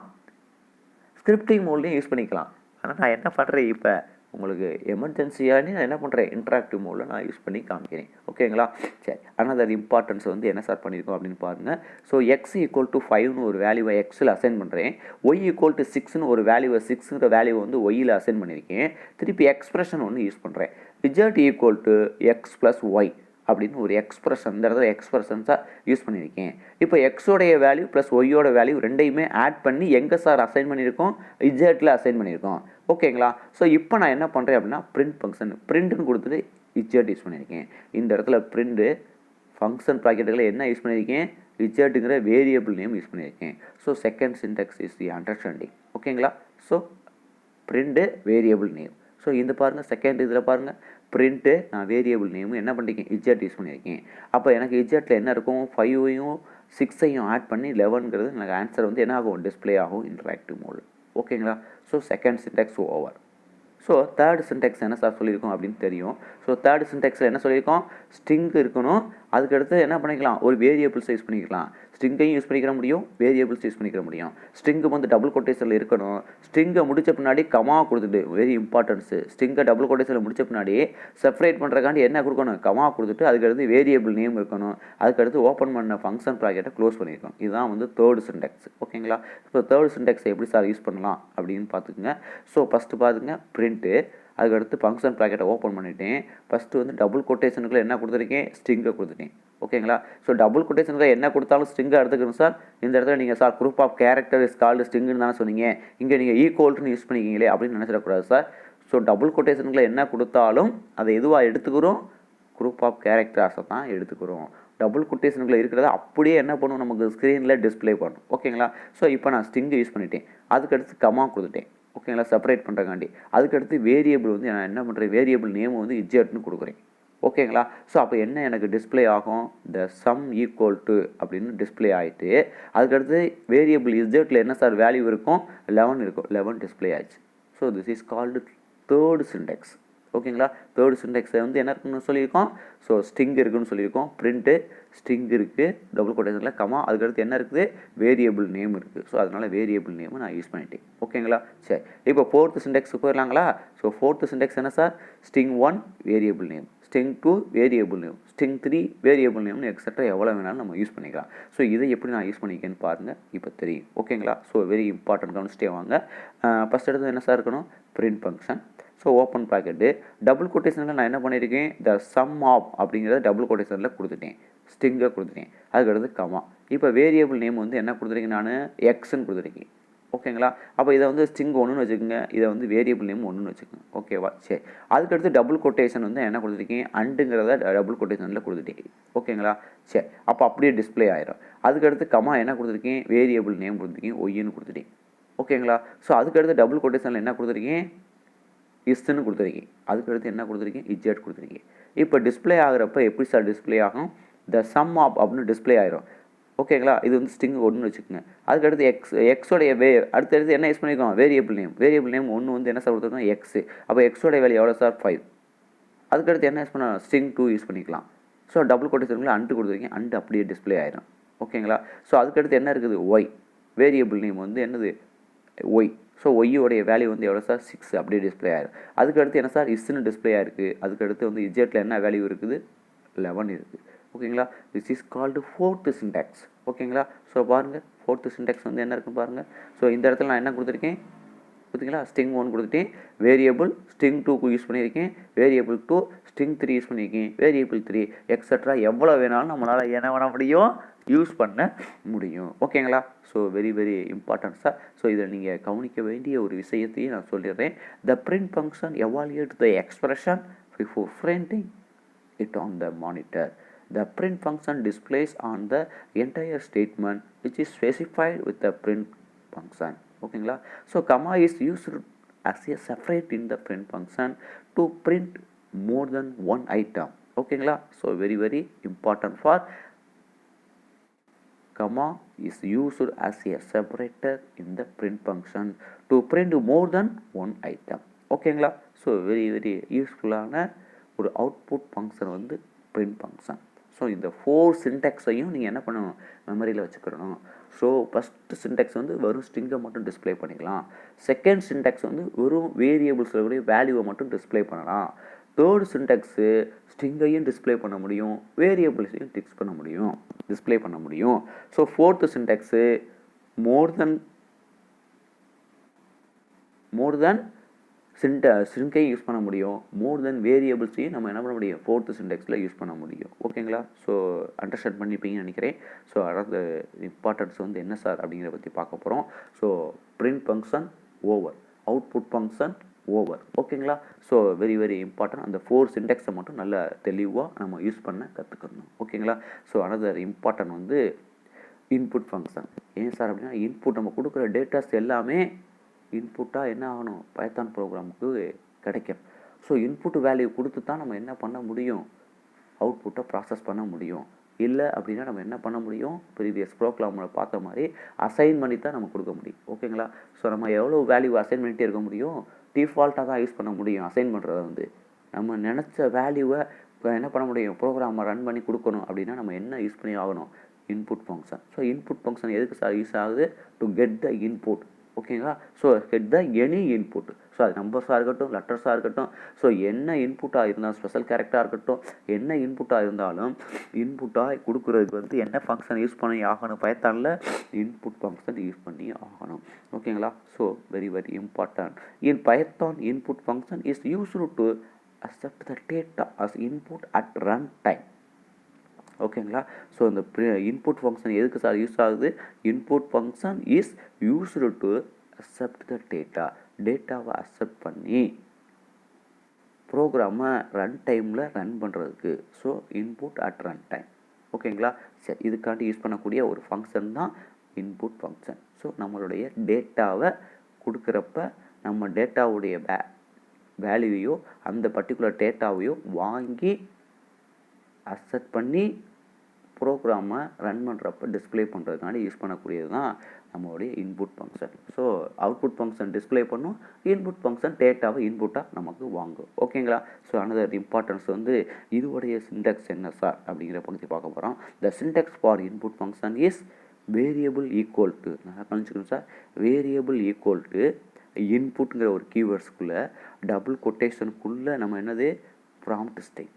ஸ்கிரிப்டிங் மோட்லேயும் யூஸ் பண்ணிக்கலாம். ஆனால் நான் என்ன பண்ணுறேன், இப்போ உங்களுக்கு எமர்ஜென்சியானே நான் என்ன பண்ணுறேன், இன்ட்ராக்டிவ் மோடில் நான் யூஸ் பண்ணி காமிக்கிறேன். ஓகேங்களா. சரி, அனதர் இம்பார்ட்டன்ஸ் வந்து என்ன சார் பண்ணியிருக்கோம் அப்படின்னு பாருங்கள். ஸோ எக்ஸ் ஈக்குவல் டு 5னு ஒரு வேல்யூவை எக்ஸில் அசைன் பண்ணுறேன், ஒய் ஈக்குவல் டு 6னு ஒரு வேல்யூவை 6ங்கிற வேல்யூவை வந்து ஒய்யில் அசைன் பண்ணியிருக்கேன். திருப்பி எக்ஸ்பிரஷன் ஒன்று யூஸ் பண்ணுறேன், result equal to X plus Y அப்படின்னு ஒரு எக்ஸ்பிரஷன், இந்த இடத்துல எக்ஸ்பிரஷன்ஸாக யூஸ் பண்ணியிருக்கேன். இப்போ எக்ஸோடைய வேல்யூ ப்ளஸ் ஒய்யோட வேல்யூ ரெண்டையுமே ஆட் பண்ணி எங்கே சார் அசைன் பண்ணியிருக்கோம், இஜெட்டில் அசைன் பண்ணியிருக்கோம். ஓகேங்களா. ஸோ இப்போ நான் என்ன பண்ணுறேன் அப்படின்னா பிரிண்ட் ஃபங்க்ஷன், பிரிண்ட்டுன்னு கொடுத்துட்டு இஜெட் யூஸ் பண்ணியிருக்கேன். இந்த இடத்துல பிரிண்ட்டு ஃபங்க்ஷன் ப்ராக்கெட்டுகளை என்ன யூஸ் பண்ணியிருக்கேன், இஜெட்டுங்கிற வேரியபிள் நேம் யூஸ் பண்ணியிருக்கேன். So second syntax is the understanding. ஓகேங்களா. So print variable name. So இந்த பாருங்கள், செகண்ட் இதில் பாருங்கள், பிரிண்ட்டு நான் வேரியபிள் நேமும் என்ன பண்ணியிருக்கேன், இஜெட் யூஸ் பண்ணியிருக்கேன். அப்போ எனக்கு இஜெட்டில் என்ன இருக்கும், 5ஐயும் 6ஐயும் ஆட் பண்ணி 11ங்கிறது எனக்கு ஆன்சர் வந்து என்ன ஆகும், டிஸ்பிளே ஆகும் இன்ட்ராக்டிவ் மோடு. ஓகேங்களா. So second Sintex over. So third Sintex என்ன சார் சொல்லியிருக்கோம் அப்படின்னு தெரியும். ஸோ தேர்ட் சின்டெக்ஸில் என்ன சொல்லியிருக்கோம், ஸ்ட்ரிங் இருக்கணும், அதுக்கடுத்து என்ன பண்ணிக்கலாம், ஒரு வேரியபிள்ஸ் யூஸ் பண்ணிக்கலாம். ஸ்ட்ரிங்கையும் யூஸ் பண்ணிக்கிற முடியும், வேரியபிள்ஸ் யூஸ் பண்ணிக்கிற முடியும். ஸ்ட்ரிங்கு வந்து டபுள் கொட்டேஷனில் இருக்கணும். ஸ்ட்ரிங்கை முடித்த பின்னாடி கமா கொடுத்துட்டு, வெரி இம்பார்ட்டன்ஸு, ஸ்ட்ரிங்கை டபுள் கொட்டேஷனில் முடித்த பின்னாடி செப்பரேட் பண்ணுறக்காண்டி என்ன கொடுக்கணும், கமா கொடுத்துட்டு அதுக்கடுத்து வேரியபிள் நேம் இருக்கணும், அதுக்கடுத்து ஓப்பன் பண்ண ஃபங்க்ஷன் ப்ராக்கெட்டை க்ளோஸ் பண்ணியிருக்கணும். இதுதான் வந்து தேர்டு சின்டெக்ஸ். ஓகேங்களா. இப்போ தேர்ட் சின்டெக்ஸை எப்படி சார் யூஸ் பண்ணலாம் அப்படின்னு பார்த்துக்குங்க. ஸோ ஃபஸ்ட்டு பார்த்துங்க, பிரிண்ட்டு, அதுக்கடுத்து ஃபங்க்ஷன் ப்ராக்கெட்டை ஓப்பன் பண்ணிட்டேன். ஃபஸ்ட்டு வந்து டபுள் கொட்டேஷனுக்குள்ள என்ன கொடுத்துருக்கேன், ஸ்ட்ரிங்கை கொடுத்துட்டேன். ஓகேங்களா. ஸோ டபுள் கொட்டேஷனுக்குள்ள என்ன கொடுத்தாலும் ஸ்ட்ரிங்கை எடுத்துக்கணும் சார். இந்த இடத்துல நீங்கள் sir group of character is called ஸ்ட்ரிங்குன்னு தானே சொன்னீங்க, இங்கே நீங்கள் ஈக்குவல்ட்டுன்னு யூஸ் பண்ணிக்கிங்களே அப்படின்னு நினச்சிடக்கூடாது சார். ஸோ டபுள் கொட்டேஷனுக்குள்ள என்ன கொடுத்தாலும் அதை எதுவாக எடுத்துக்கிறோம், குரூப் ஆஃப் கேரக்டர்ஸை தான் எடுத்துக்கிறோம். டபுள் கொட்டேஷனுக்குள்ளே இருக்கிறத அப்படியே என்ன பண்ணும் நமக்கு ஸ்க்ரீனில் டிஸ்பிளே பண்ணும். ஓகேங்களா? ஸோ இப்போ நான் ஸ்ட்ரிங் யூஸ் பண்ணிட்டேன், அதுக்கடுத்து கமா கொடுத்துட்டேன். ஓகேங்களா? செப்பரேட் பண்ணுறக்காண்டி. அதுக்கடுத்து வேரியபிள் வந்து நான் என்ன பண்ணுறேன், வேரியபிள் நேம் வந்து இஜெட்னு கொடுக்குறேன். ஓகேங்களா? ஸோ அப்போ என்ன எனக்கு டிஸ்பிளே ஆகும், த சம் ஈக்குவல் டு அப்படின்னு டிஸ்பிளே ஆகிட்டு, அதுக்கடுத்து வேரியபிள் இஜெட்டில் என்ன சார் வேல்யூ இருக்கும், 11 இருக்கும். 11 டிஸ்பிளே ஆச்சு. So this is called third Sintex. ஓகேங்களா? தேர்டு சின்டெக்ஸை வந்து என்ன இருக்குன்னு சொல்லியிருக்கோம், ஸோ ஸ்ட்ரிங் இருக்குன்னு சொல்லியிருக்கோம். பிரிண்ட்டு ஸ்ட்ரிங் இருக்குது, டபுள் கொட்டேஷனில் கமா, அதுக்கடுத்து என்ன இருக்குது, வேரியபிள் நேம் இருக்குது. ஸோ அதனால் வேரியபிள் நேமை நான் யூஸ் பண்ணிட்டேன். ஓகேங்களா? சரி, இப்போ ஃபோர்த்து சின்டெக்ஸுக்கு போயிடலாங்களா? ஸோ ஃபோர்த்து சின்டெக்ஸ் என்ன sir, string 1 variable name, string 2 variable name, string 3 variable நேம்னு எக்ஸட்ரா எவ்வளோ வேணாலும் நம்ம யூஸ் பண்ணிக்கலாம். ஸோ இதை எப்படி நான் யூஸ் பண்ணிக்கேன்னு பாருங்கள், இப்போ தெரியும். ஓகேங்களா? ஸோ வெரி இம்பார்ட்டன்ட், கவனிச்சிட்டே வாங்க. ஃபஸ்ட் எடுத்து என்ன சார் இருக்கணும், print function. So open bracket, double கொட்டேஷனில் நான் என்ன பண்ணியிருக்கேன், த சம் ஆஃப் அப்படிங்கிறத டபுள் கொட்டேஷனில் கொடுத்துட்டேன், ஸ்ட்ரிங்கை கொடுத்துட்டேன். அதுக்கடுத்து கமா. இப்போ வேரியபிள் நேம் வந்து என்ன கொடுத்துருக்கேன், நான் எக்ஸ்ன்னு கொடுத்துருக்கேன். ஓகேங்களா? அப்போ இதை வந்து ஸ்ட்ரிங் 1ன்னு வச்சுக்கோங்க, இதை வந்து வேரியபிள் நேம் 1ன்னு வச்சுக்கோங்க. ஓகேவா? சரி, அதுக்கடுத்து டபுள் கொட்டேஷன் வந்து என்ன கொடுத்துருக்கீங்க, அண்டுங்கிறத டபுள் கொட்டேஷனில் கொடுத்துட்டீங்க. ஓகேங்களா? சரி, அப்போ அப்படியே டிஸ்பிளே ஆயிரும். அதுக்கடுத்து கமா என்ன கொடுத்துருக்கீங்க, வேரியபிள் நேம் கொடுத்துருக்கீங்க, ஒய்ன்னு கொடுத்துட்டீங்க. ஓகேங்களா? ஸோ அதுக்கடுத்து டபுள் கொட்டேஷனில் என்ன கொடுத்துருக்கீங்க, இஸ்ன்னு கொடுத்துருக்கீங்க. அதுக்கடுத்து என்ன கொடுத்துருக்கீங்க, இஜெட் கொடுத்துருக்கீங்க. இப்போ டிஸ்பிளே ஆகிறப்ப எப்படி சார் டிஸ்பிளே ஆகும், த சம் ஆஃப் அப்படின்னு டிஸ்பிளே ஆயிரும். ஓகேங்களா? இது வந்து ஸ்ட்ரிங் 1ன்னு வச்சுக்கோங்க. அதுக்கடுத்து எக்ஸோடைய அடுத்தடுத்து என்ன யூஸ் பண்ணியிருக்கோம், வேரியபிள் நேம். வேரியபிள் நேம் 1 வந்து என்ன சார் கொடுத்துருக்கோம், எக்ஸு. அப்போ எக்ஸோடைய வேல்யூ எவ்வளோ சார், 5. அதுக்கடுத்து என்ன யூஸ் பண்ணலாம், ஸ்ட்ரிங் 2 யூஸ் பண்ணிக்கலாம். ஸோ டபுள் கொட்டேஷனில் அண்டு கொடுத்துருக்கீங்க, அண்டு அப்படியே டிஸ்பிளே ஆயிரும். ஓகேங்களா? ஸோ அதுக்கடுத்து என்ன இருக்குது, ஒய். வேரியபிள் நேம் வந்து என்னது, ஒய். ஸோ ஒய்யோடைய வேல்யூ வந்து எவ்வளோ சார், 6 அப்படியே டிஸ்பிளே ஆயிரும். அதுக்கடுத்து என்ன சார், இஸ்ன்னு டிஸ்பிளே ஆயிருக்கு. அதுக்கடுத்து வந்து இஜெட்டில் என்ன வேல்யூ இருக்குது, 11 இருக்குது. ஓகேங்களா? This is called fourth syntax. ஓகேங்களா? ஸோ பாருங்கள், ஃபோர்த்து சின்டாக்ஸ் வந்து என்ன இருக்குன்னு பாருங்கள். ஸோ இந்த இடத்துல நான் என்ன கொடுத்துருக்கேன் பார்த்தீங்களா, ஸ்ட்ரிங் 1 கொடுத்துட்டேன், வேரியபிள் ஸ்ட்ரிங் 2க்கு யூஸ் பண்ணியிருக்கேன், வேரியபிள் 2 ஸ்ட்ரிங் 3 யூஸ் பண்ணியிருக்கேன், வேரியபிள் 3 எக்ஸட்ரா எவ்வளோ வேணாலும் நம்மளால் என்ன பண்ண முடியும், யூஸ் பண்ண முடியும். ஓகேங்களா? So very very important sir. So இதில் நீங்கள் கவனிக்க வேண்டிய ஒரு விஷயத்தையும் நான் சொல்லிடுறேன். த print function evaluate the expression before printing it on the monitor. The print function displays on the entire statement which is specified with the print function. ஓகேங்களா? So comma is used as a separate in the print function to print more than one item. ஓகேங்களா? So very very important for comma is used as a separator in the print function to print more than one item. ஓகேங்களா? So very very யூஸ்ஃபுல்லான ஒரு output function வந்து print function. So இந்த 4 சின்டெக்ஸையும் நீங்கள் என்ன பண்ணணும், மெமரியில் வச்சுக்கிறணும். ஸோ ஃபஸ்ட்டு சின்டெக்ஸ் வந்து வெறும் ஸ்ட்ரிங்கை மட்டும் டிஸ்பிளே பண்ணிக்கலாம். செகண்ட் சின்டெக்ஸ் வந்து வெறும் வேரியபிள்ஸோடைய வேல்யூவை மட்டும் டிஸ்பிளே பண்ணலாம். தேர்டு சின்டெக்ஸு ஸ்ட்ரிங்கையும் டிஸ்பிளே பண்ண முடியும், வேரியபிள்ஸையும் டிஸ்பிளே பண்ண முடியும். ஸோ ஃபோர்த்து சின்டெக்ஸு மோர் தென் ஸ்ட்ரிங்கையும் யூஸ் பண்ண முடியும், மோர் தென் வேரியபிள்ஸையும் நம்ம என்ன பண்ண முடியும், ஃபோர்த்து சின்டெக்ஸில் யூஸ் பண்ண முடியும். ஓகேங்களா? ஸோ அண்டர்ஸ்டாண்ட் பண்ணிப்பீங்கன்னு நினைக்கிறேன். ஸோ அதாவது இம்பார்ட்டன்ஸ் வந்து என்ன சார் அப்படிங்கிறத பற்றி பார்க்க போகிறோம். So print function over, output function over. ஓகேங்களா? So very very important. அந்த 4 சின்டெக்ஸை மட்டும் நல்லா தெளிவாக நம்ம யூஸ் பண்ண கற்றுக்கணும். ஓகேங்களா? ஸோ அனதர் இம்பார்ட்டன்ட் வந்து இன்புட் ஃபங்க்ஷன். ஏன் சார் அப்படின்னா, இன்புட் நம்ம கொடுக்குற டேட்டாஸ் எல்லாமே இன்புட்டாக என்ன ஆகணும், பைத்தான் ப்ரோக்ராமுக்கு கிடைக்கும். ஸோ இன்புட் வேல்யூ கொடுத்து தான் நம்ம என்ன பண்ண முடியும், அவுட்புட்டை ப்ராசஸ் பண்ண முடியும். இல்லை அப்படின்னா நம்ம என்ன பண்ண முடியும், ப்ரீவியஸ் ப்ரோக்ராமில் பார்த்த மாதிரி அசைன் பண்ணி தான் நம்ம கொடுக்க முடியும். ஓகேங்களா? ஸோ நம்ம எவ்வளோ வேல்யூ அசைன் பண்ணிகிட்டே இருக்க முடியும், டிஃபால்ட்டாக தான் யூஸ் பண்ண முடியும். அசைன் பண்ணுறத வந்து நம்ம நினச்ச வேல்யூவை என்ன பண்ண முடியும், ப்ரோக்ராமை ரன் பண்ணி கொடுக்கணும் அப்படின்னா நம்ம என்ன யூஸ் பண்ணி ஆகணும், input function. So input function எதுக்கு சார் யூஸ் ஆகுது, டு கெட் த இன்புட். ஓகேங்களா? So get the any input. So அது நம்பர்ஸாக இருக்கட்டும், லெட்டர்ஸாக இருக்கட்டும், ஸோ என்ன இன்புட்டாக இருந்தாலும், ஸ்பெஷல் கேரக்டராக இருக்கட்டும், என்ன இன்புட்டாக இருந்தாலும் இன்புட்டாக கொடுக்குறதுக்கு வந்து என்ன ஃபங்க்ஷன் யூஸ் பண்ணி ஆகணும், பைத்தானில் இன்புட் ஃபங்க்ஷன் யூஸ் பண்ணி ஆகணும். ஓகேங்களா? So very very important. In Python input function is used to accept the data as input at run time. ஓகேங்களா? ஸோ இந்த இன்புட் ஃபங்க்ஷன் எதுக்கு சார் யூஸ் ஆகுது, input function is used to accept the டேட்டாவை accept பண்ணி ப்ரோக்ராமை run டைமில் run பண்ணுறதுக்கு. So input at run time. ஓகேங்களா? சரி, இதுக்காண்டி யூஸ் பண்ணக்கூடிய ஒரு ஃபங்க்ஷன் தான் இன்புட் ஃபங்க்ஷன். ஸோ நம்மளுடைய டேட்டாவை கொடுக்குறப்ப நம்ம டேட்டாவுடைய வேல்யூவையோ அந்த பர்டிகுலர் டேட்டாவையோ வாங்கி அக்செப்ட் பண்ணி ப்ரோக்ராமை ரன் பண்ணுறப்ப டிஸ்பிளே பண்ணுறதுக்காண்டி யூஸ் பண்ணக்கூடியது தான் நம்மளுடைய input function. So output function display பண்ணும், இன்புட் ஃபங்க்ஷன் டேட்டாவை இன்புட்டாக நமக்கு வாங்கும். ஓகேங்களா? ஸோ அனதர் இம்பார்ட்டன்ஸ் வந்து இதுவுடைய சின்டெக்ஸ் என்ன சார் அப்படிங்கிற பற்றி பார்க்க போகிறோம். The syntax for input function is variable equal to, நான் கணிச்சுக்கணும் சார், வேரியபிள் ஈக்குவல் டு இன்புட்டுங்கிற ஒரு கீவேர்ட்ஸ்குள்ளே டபுள் கொட்டேஷனுக்குள்ளே நம்ம என்னது ப்ராம்ப்ட் ஸ்ட்ரிங்.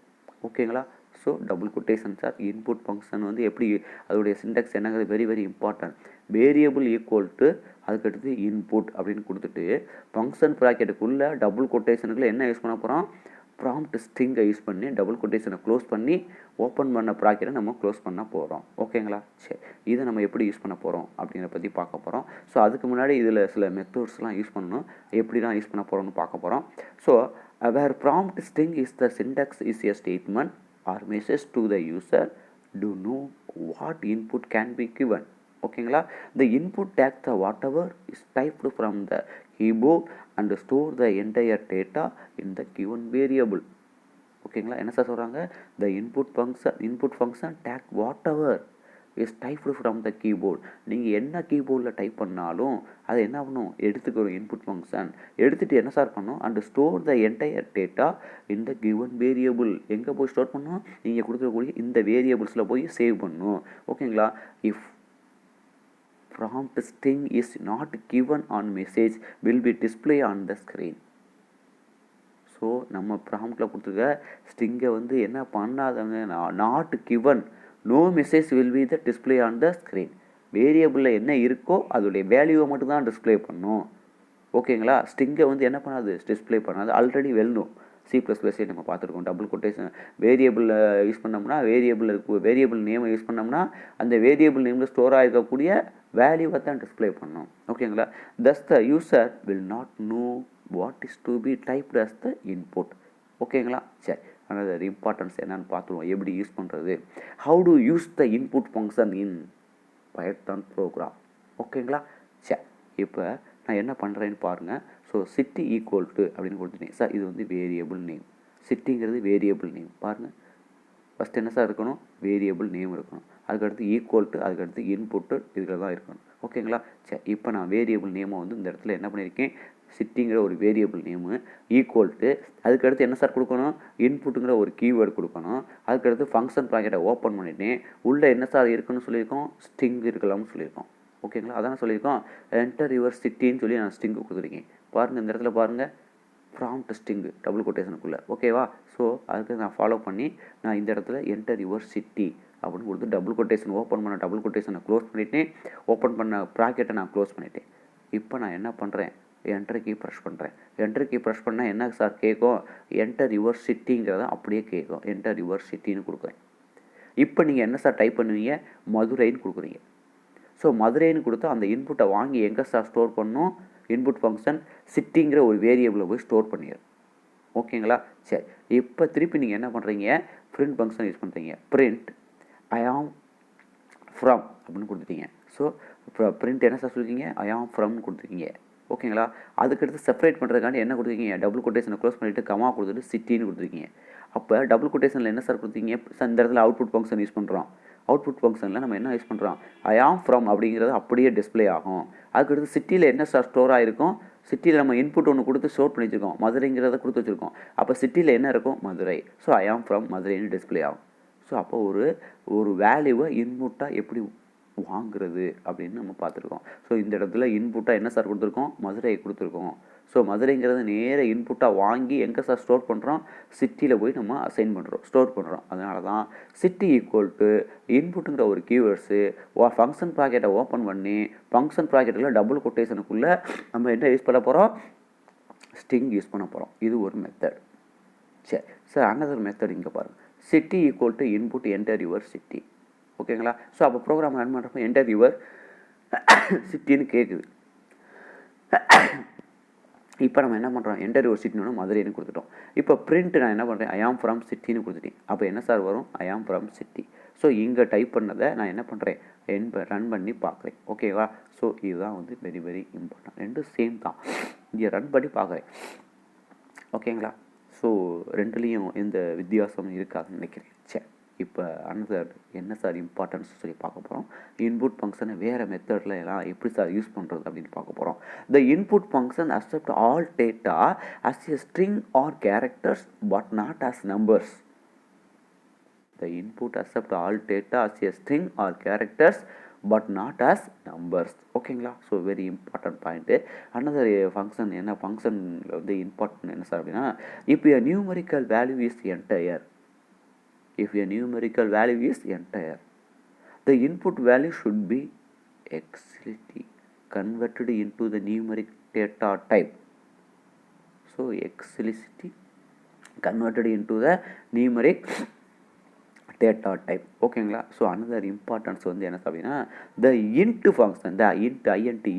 ஓகேங்களா? So double quotation sir input function வந்து எப்படி அதோடைய சின்டெக்ஸ் என்னங்கிறது very very important. Variable equal to அதுக்கடுத்து இன்புட் அப்படின்னு கொடுத்துட்டு ஃபங்க்ஷன் ப்ராக்கெட்டுக்குள்ளே டபுள் கொட்டேஷனுக்குள்ளே என்ன யூஸ் பண்ண போகிறோம், ப்ராம்ப்ட் ஸ்ட்ரிங்கை யூஸ் பண்ணி டபுள் கொட்டேஷனை க்ளோஸ் பண்ணி ஓப்பன் பண்ண ப்ராக்கெட்டை நம்ம க்ளோஸ் பண்ண போகிறோம். ஓகேங்களா? சரி, இதை நம்ம எப்படி யூஸ் பண்ண போகிறோம் அப்படிங்கிறத பற்றி பார்க்க போகிறோம். ஸோ அதுக்கு முன்னாடி இதில் சில மெத்தட்ஸ்லாம் யூஸ் பண்ணணும், எப்படி தான் யூஸ் பண்ண போகிறோம்னு பார்க்க போகிறோம். So where prompt string is the syntax is a statement or message to the user to know what input can be given. ஓகேங்களா? the input takes the whatever is typed from the keyboard and store the entire data in the given variable. ஓகேங்களா? என்ன sir சொல்கிறாங்க, the input function take whatever is typed from the keyboard. நீங்கள் என்ன கீபோர்டில் type பண்ணாலும் அதை என்ன பண்ணும், எடுத்துக்கிறோம் இன்புட் ஃபங்க்ஷன். எடுத்துகிட்டு என்ன சார் பண்ணும், and store the entire data இந்த கிவன் வேரியபிள். எங்கே போய் ஸ்டோர் பண்ணணும், நீங்கள் கொடுக்கக்கூடிய இந்த வேரியபிள்ஸில் போய் சேவ் பண்ணணும். ஓகேங்களா? If prompt string is not given an message will be display on the screen. So நம்ம ப்ராம்ப்டில் கொடுத்துருக்க ஸ்ட்ரிங்கை வந்து என்ன பண்ணாதவங்க, not given, no message will be the display on the screen. வேரியபிளில் என்ன இருக்கோ அதோடைய வேல்யூவை மட்டும் தான் டிஸ்பிளே பண்ணும். ஓகேங்களா? ஸ்ட்ரிங்கை வந்து என்ன பண்ணாது, டிஸ்பிளே பண்ணாது. ஆல்ரெடி வெல்லும் C++ஏ நம்ம பார்த்துருக்கோம். டபுள் கொட்டேஷன் வேரியபிளில் யூஸ் பண்ணோம்னா வேரியபிள் நேமை யூஸ் பண்ணோம்னா அந்த வேரியபிள் நேமில் ஸ்டோர் ஆகிருக்கக்கூடிய வேல்யூவை தான் டிஸ்பிளே பண்ணும். ஓகேங்களா? thus the user will not know what is to be typed as the input. ஓகேங்களா? சரி, another importance என்னன்னு பார்த்துருவோம், எப்படி யூஸ் பண்ணுறது. How to use the input function in Python program. ஓகேங்களா? சரி, இப்போ நான் என்ன பண்ணுறேன்னு பாருங்கள். ஸோ சிட்டி ஈக்குவல் டு அப்படின்னு கொடுத்துட்டேன் சார். இது வந்து வேரியபிள் நேம். சிட்டிங்கிறது வேரியபிள் நேம். பாருங்கள், ஃபஸ்ட் என்ன சார் இருக்கணும், வேரியபிள் நேம் இருக்கணும். அதுக்கடுத்து ஈக்குவல் டு, அதுக்கடுத்து இன்புட்டு இதில் தான் இருக்கணும். ஓகேங்களா? சரி, இப்போ நான் வேரியபிள் நேமை வந்து இந்த இடத்துல என்ன பண்ணியிருக்கேன், சிட்டிங்கிற ஒரு வேரியபிள் நேமு ஈக்குவல் டு, அதுக்கடுத்து என்ன சார் கொடுக்கணும், இன்புட்டுங்கிற ஒரு கீவேர்டு கொடுக்கணும். அதுக்கடுத்து ஃபங்க்ஷன் ப்ராக்கெட்டை ஓப்பன் பண்ணிட்டேன். உள்ளே என்ன சார் இருக்குன்னு சொல்லியிருக்கோம், ஸ்ட்ரிங் இருக்கலாம்னு சொல்லியிருக்கோம். ஓகேங்களா? அதான் சொல்லியிருக்கோம், என்டர் யுவர் சிட்டின்னு சொல்லி நான் ஸ்ட்ரிங்கு கொடுத்துருக்கேன். பாருங்கள், இந்த இடத்துல பாருங்கள், ப்ராம்ப்ட் ஸ்ட்ரிங்கு டபுள் கொட்டேஷனுக்குள்ளே. ஓகேவா? ஸோ அதுக்கு நான் ஃபாலோ பண்ணி நான் இந்த இடத்துல என்டர் யுவர் சிட்டி அப்படின்னு கொடுத்து டபுள் கொட்டேஷன் ஓப்பன் பண்ண, டபுள் கொட்டேஷனை க்ளோஸ் பண்ணிவிட்டேன். ஓப்பன் பண்ண ப்ராக்கெட்டை நான் க்ளோஸ் பண்ணிட்டேன். இப்போ நான் என்ன பண்ணுறேன், என்டர் கீ ப்ரெஸ் பண்ணுறேன். என்டர் கீ ப்ரெஸ் பண்ணால் என்ன சார் கேட்கும், என்டர் யுவர் சிட்டிங்கிறத அப்படியே கேட்கும். என்டர் யுவர் சிட்டின்னு கொடுக்குறேன். இப்போ நீங்கள் என்ன சார் டைப் பண்ணுவீங்க, மதுரைன்னு கொடுக்குறீங்க. ஸோ மதுரைன்னு கொடுத்தா அந்த இன்புட்டை வாங்கி எங்கே சார் ஸ்டோர் பண்ணணும், இன்புட் ஃபங்க்ஷன் சிட்டிங்கிற ஒரு வேரியபிளில் போய் ஸ்டோர் பண்ணிடுறேன். ஓகேங்களா? சரி, இப்போ திருப்பி நீங்கள் என்ன பண்ணுறீங்க, பிரிண்ட் ஃபங்க்ஷன் யூஸ் பண்ணுறீங்க. பிரிண்ட் ஐ ஆம் ஃப்ரம் அப்படின்னு கொடுத்துட்டீங்க. ஸோ இப்போ பிரிண்ட் என்ன சார் சொல்லிருக்கீங்க, ஐ ஆம் ஃப்ரம்னு கொடுத்துருக்கீங்க. ஓகேங்களா? அதுக்கடுத்து செப்பரேட் பண்ணுறதுக்காண்டி என்ன கொடுத்துருக்கீங்க, டபுள் கொட்டேஷனை க்ளோஸ் பண்ணிவிட்டு கமா கொடுத்துட்டு சிட்டின்னு கொடுத்துருக்கீங்க. அப்போ டபுள் கொட்டேஷனில் என்ன சார் கொடுத்தீங்க, இந்த இடத்துல அவுட்புட் ஃபங்க்ஷன் யூஸ் பண்ணுறோம். அவுட்புட் ஃபங்க்ஷனில் நம்ம என்ன யூஸ் பண்ணுறோம், ஐ ஆம் ஃப்ரம் அப்படிங்கிறது அப்படியே டிஸ்பிளே ஆகும். அதுக்கடுத்து சிட்டியில் என்ன சார் ஸ்டோர் ஆகிருக்கும், சிட்டியில் நம்ம இன்புட் ஒன்று கொடுத்து ஸ்டோர் பண்ணி வச்சுருக்கோம், மதுரைங்கிறத கொடுத்து வச்சுருக்கோம். அப்போ சிட்டியில் என்ன இருக்கும், Madurai. So I am from மதுரைன்னு டிஸ்பிளே ஆகும். ஸோ அப்போ ஒரு வேல்யூவை இன்புட்டாக எப்படி வாங்குறது அப்படின்னு நம்ம பார்த்துருக்கோம். ஸோ இந்த இடத்துல இன்புட்டாக என்ன சார் கொடுத்துருக்கோம், மதுரை கொடுத்துருக்கோம். ஸோ மதுரைங்கிறது நேர இன்புட்டாக வாங்கி எங்கே சார் ஸ்டோர் பண்ணுறோம், சிட்டியில் போய் நம்ம அசைன் பண்ணுறோம், ஸ்டோர் பண்ணுறோம். அதனால தான் சிட்டி ஈக்குவல் டு இன்புட்டுங்கிற ஒரு கீவேர்ட்ஸு ஃபங்க்ஷன் ப்ராக்கெட்டை ஓப்பன் பண்ணி ஃபங்க்ஷன் ப்ராக்கெட்டில் டபுள் கொட்டேஷனுக்குள்ளே நம்ம என்ன யூஸ் பண்ண போகிறோம், ஸ்ட்ரிங் யூஸ் பண்ண போகிறோம். இது ஒரு மெத்தட். சரி சார், அனதர் மெத்தட் இங்கே பாருங்கள். City equal to input enter your city. ஓகேங்களா? ஸோ அப்போ ப்ரோக்ராம் ரன் பண்ணுறப்போ என்டர் யுவர் சிட்டின்னு கேட்குது. இப்போ நம்ம என்ன பண்ணுறோம், என்டர் யுவர் சிட்டின்னு மதுரைன்னு கொடுத்துட்டோம். இப்போ பிரிண்ட் நான் என்ன பண்ணுறேன், ஐ ஆம் ஃப்ரம் சிட்டின்னு கொடுத்துட்டேன். அப்போ என்ன சார் வரும், ஐ ஆம் ஃப்ரம் சிட்டி. ஸோ இங்கே டைப் பண்ணதை நான் என்ன பண்ணுறேன், ரன் பண்ணி பார்க்குறேன். ஓகேவா? ஸோ இதுதான் வந்து வெரி வெரி இம்பார்ட்டன்ட். ரெண்டும் சேம் தான், இங்கே ரன் பண்ணி பார்க்குறேன். ஓகேங்களா? ஸோ ரெண்டுலேயும் எந்த வித்தியாசமும் இருக்காதுன்னு நினைக்கிறேன். சரி, இப்போ அனதர் என்ன சார் இம்பார்ட்டன்ஸ் சொல்லி பார்க்க போகிறோம். இன்புட் ஃபங்க்ஷனை வேறு மெத்தடில் எல்லாம் எப்படி சார் யூஸ் பண்ணுறது அப்படின்னு பார்க்க போகிறோம். The input function accept all data as a string or characters but not as numbers. The input accept all data as a string or characters but not as numbers. ஓகேங்களா? So very important point. Another function என்ன function வந்து important என்ன sir அப்படின்னா, if a numerical value is entire, the input value should be explicitly converted into the numeric data type. So explicitly converted into the numeric data type. ஓகேங்களா? So another importance வந்து என்ன அப்படின்னா, the int function, the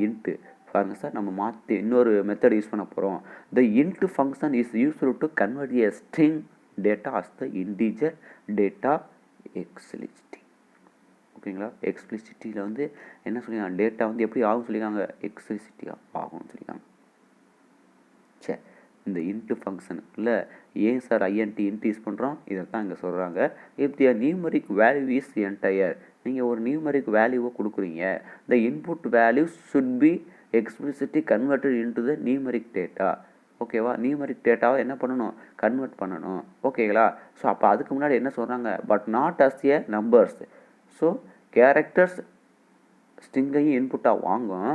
int பாருங்கள் sir, நம்ம மாற்றி இன்னொரு method use பண்ண போகிறோம். The int function is useful to convert a string data as the integer data explicitly. ஓகேங்களா? எக்ஸ்பிளிசிட்டியில் வந்து என்ன சொல்லியிருக்காங்க, டேட்டா வந்து எப்படி ஆகும் சொல்லியிருக்காங்க, எக்ஸ்பிளிசிட்டியாக ஆகும்னு சொல்லியிருக்காங்க. சரி, இந்த இன்ட்டு ஃபங்க்ஷனுக்குள்ள ஏன் சார் இன்ட்டு யூஸ் பண்ணுறோம், இதை தான் இங்கே சொல்கிறாங்க. If the numeric value is entire, நீங்கள் ஒரு நியூமரிக் வேல்யூவை கொடுக்குறீங்க, the input value should be explicitly converted into the numeric data. ஓகேவா? நியூமரிக் டேட்டாவை என்ன பண்ணணும், கன்வெர்ட் பண்ணணும். ஓகேங்களா? ஸோ அப்போ அதுக்கு முன்னாடி என்ன சொல்கிறாங்க, but not as a numbers. So characters ஸ்ட்ரிங்கையும் இன்புட்டாக வாங்கும்,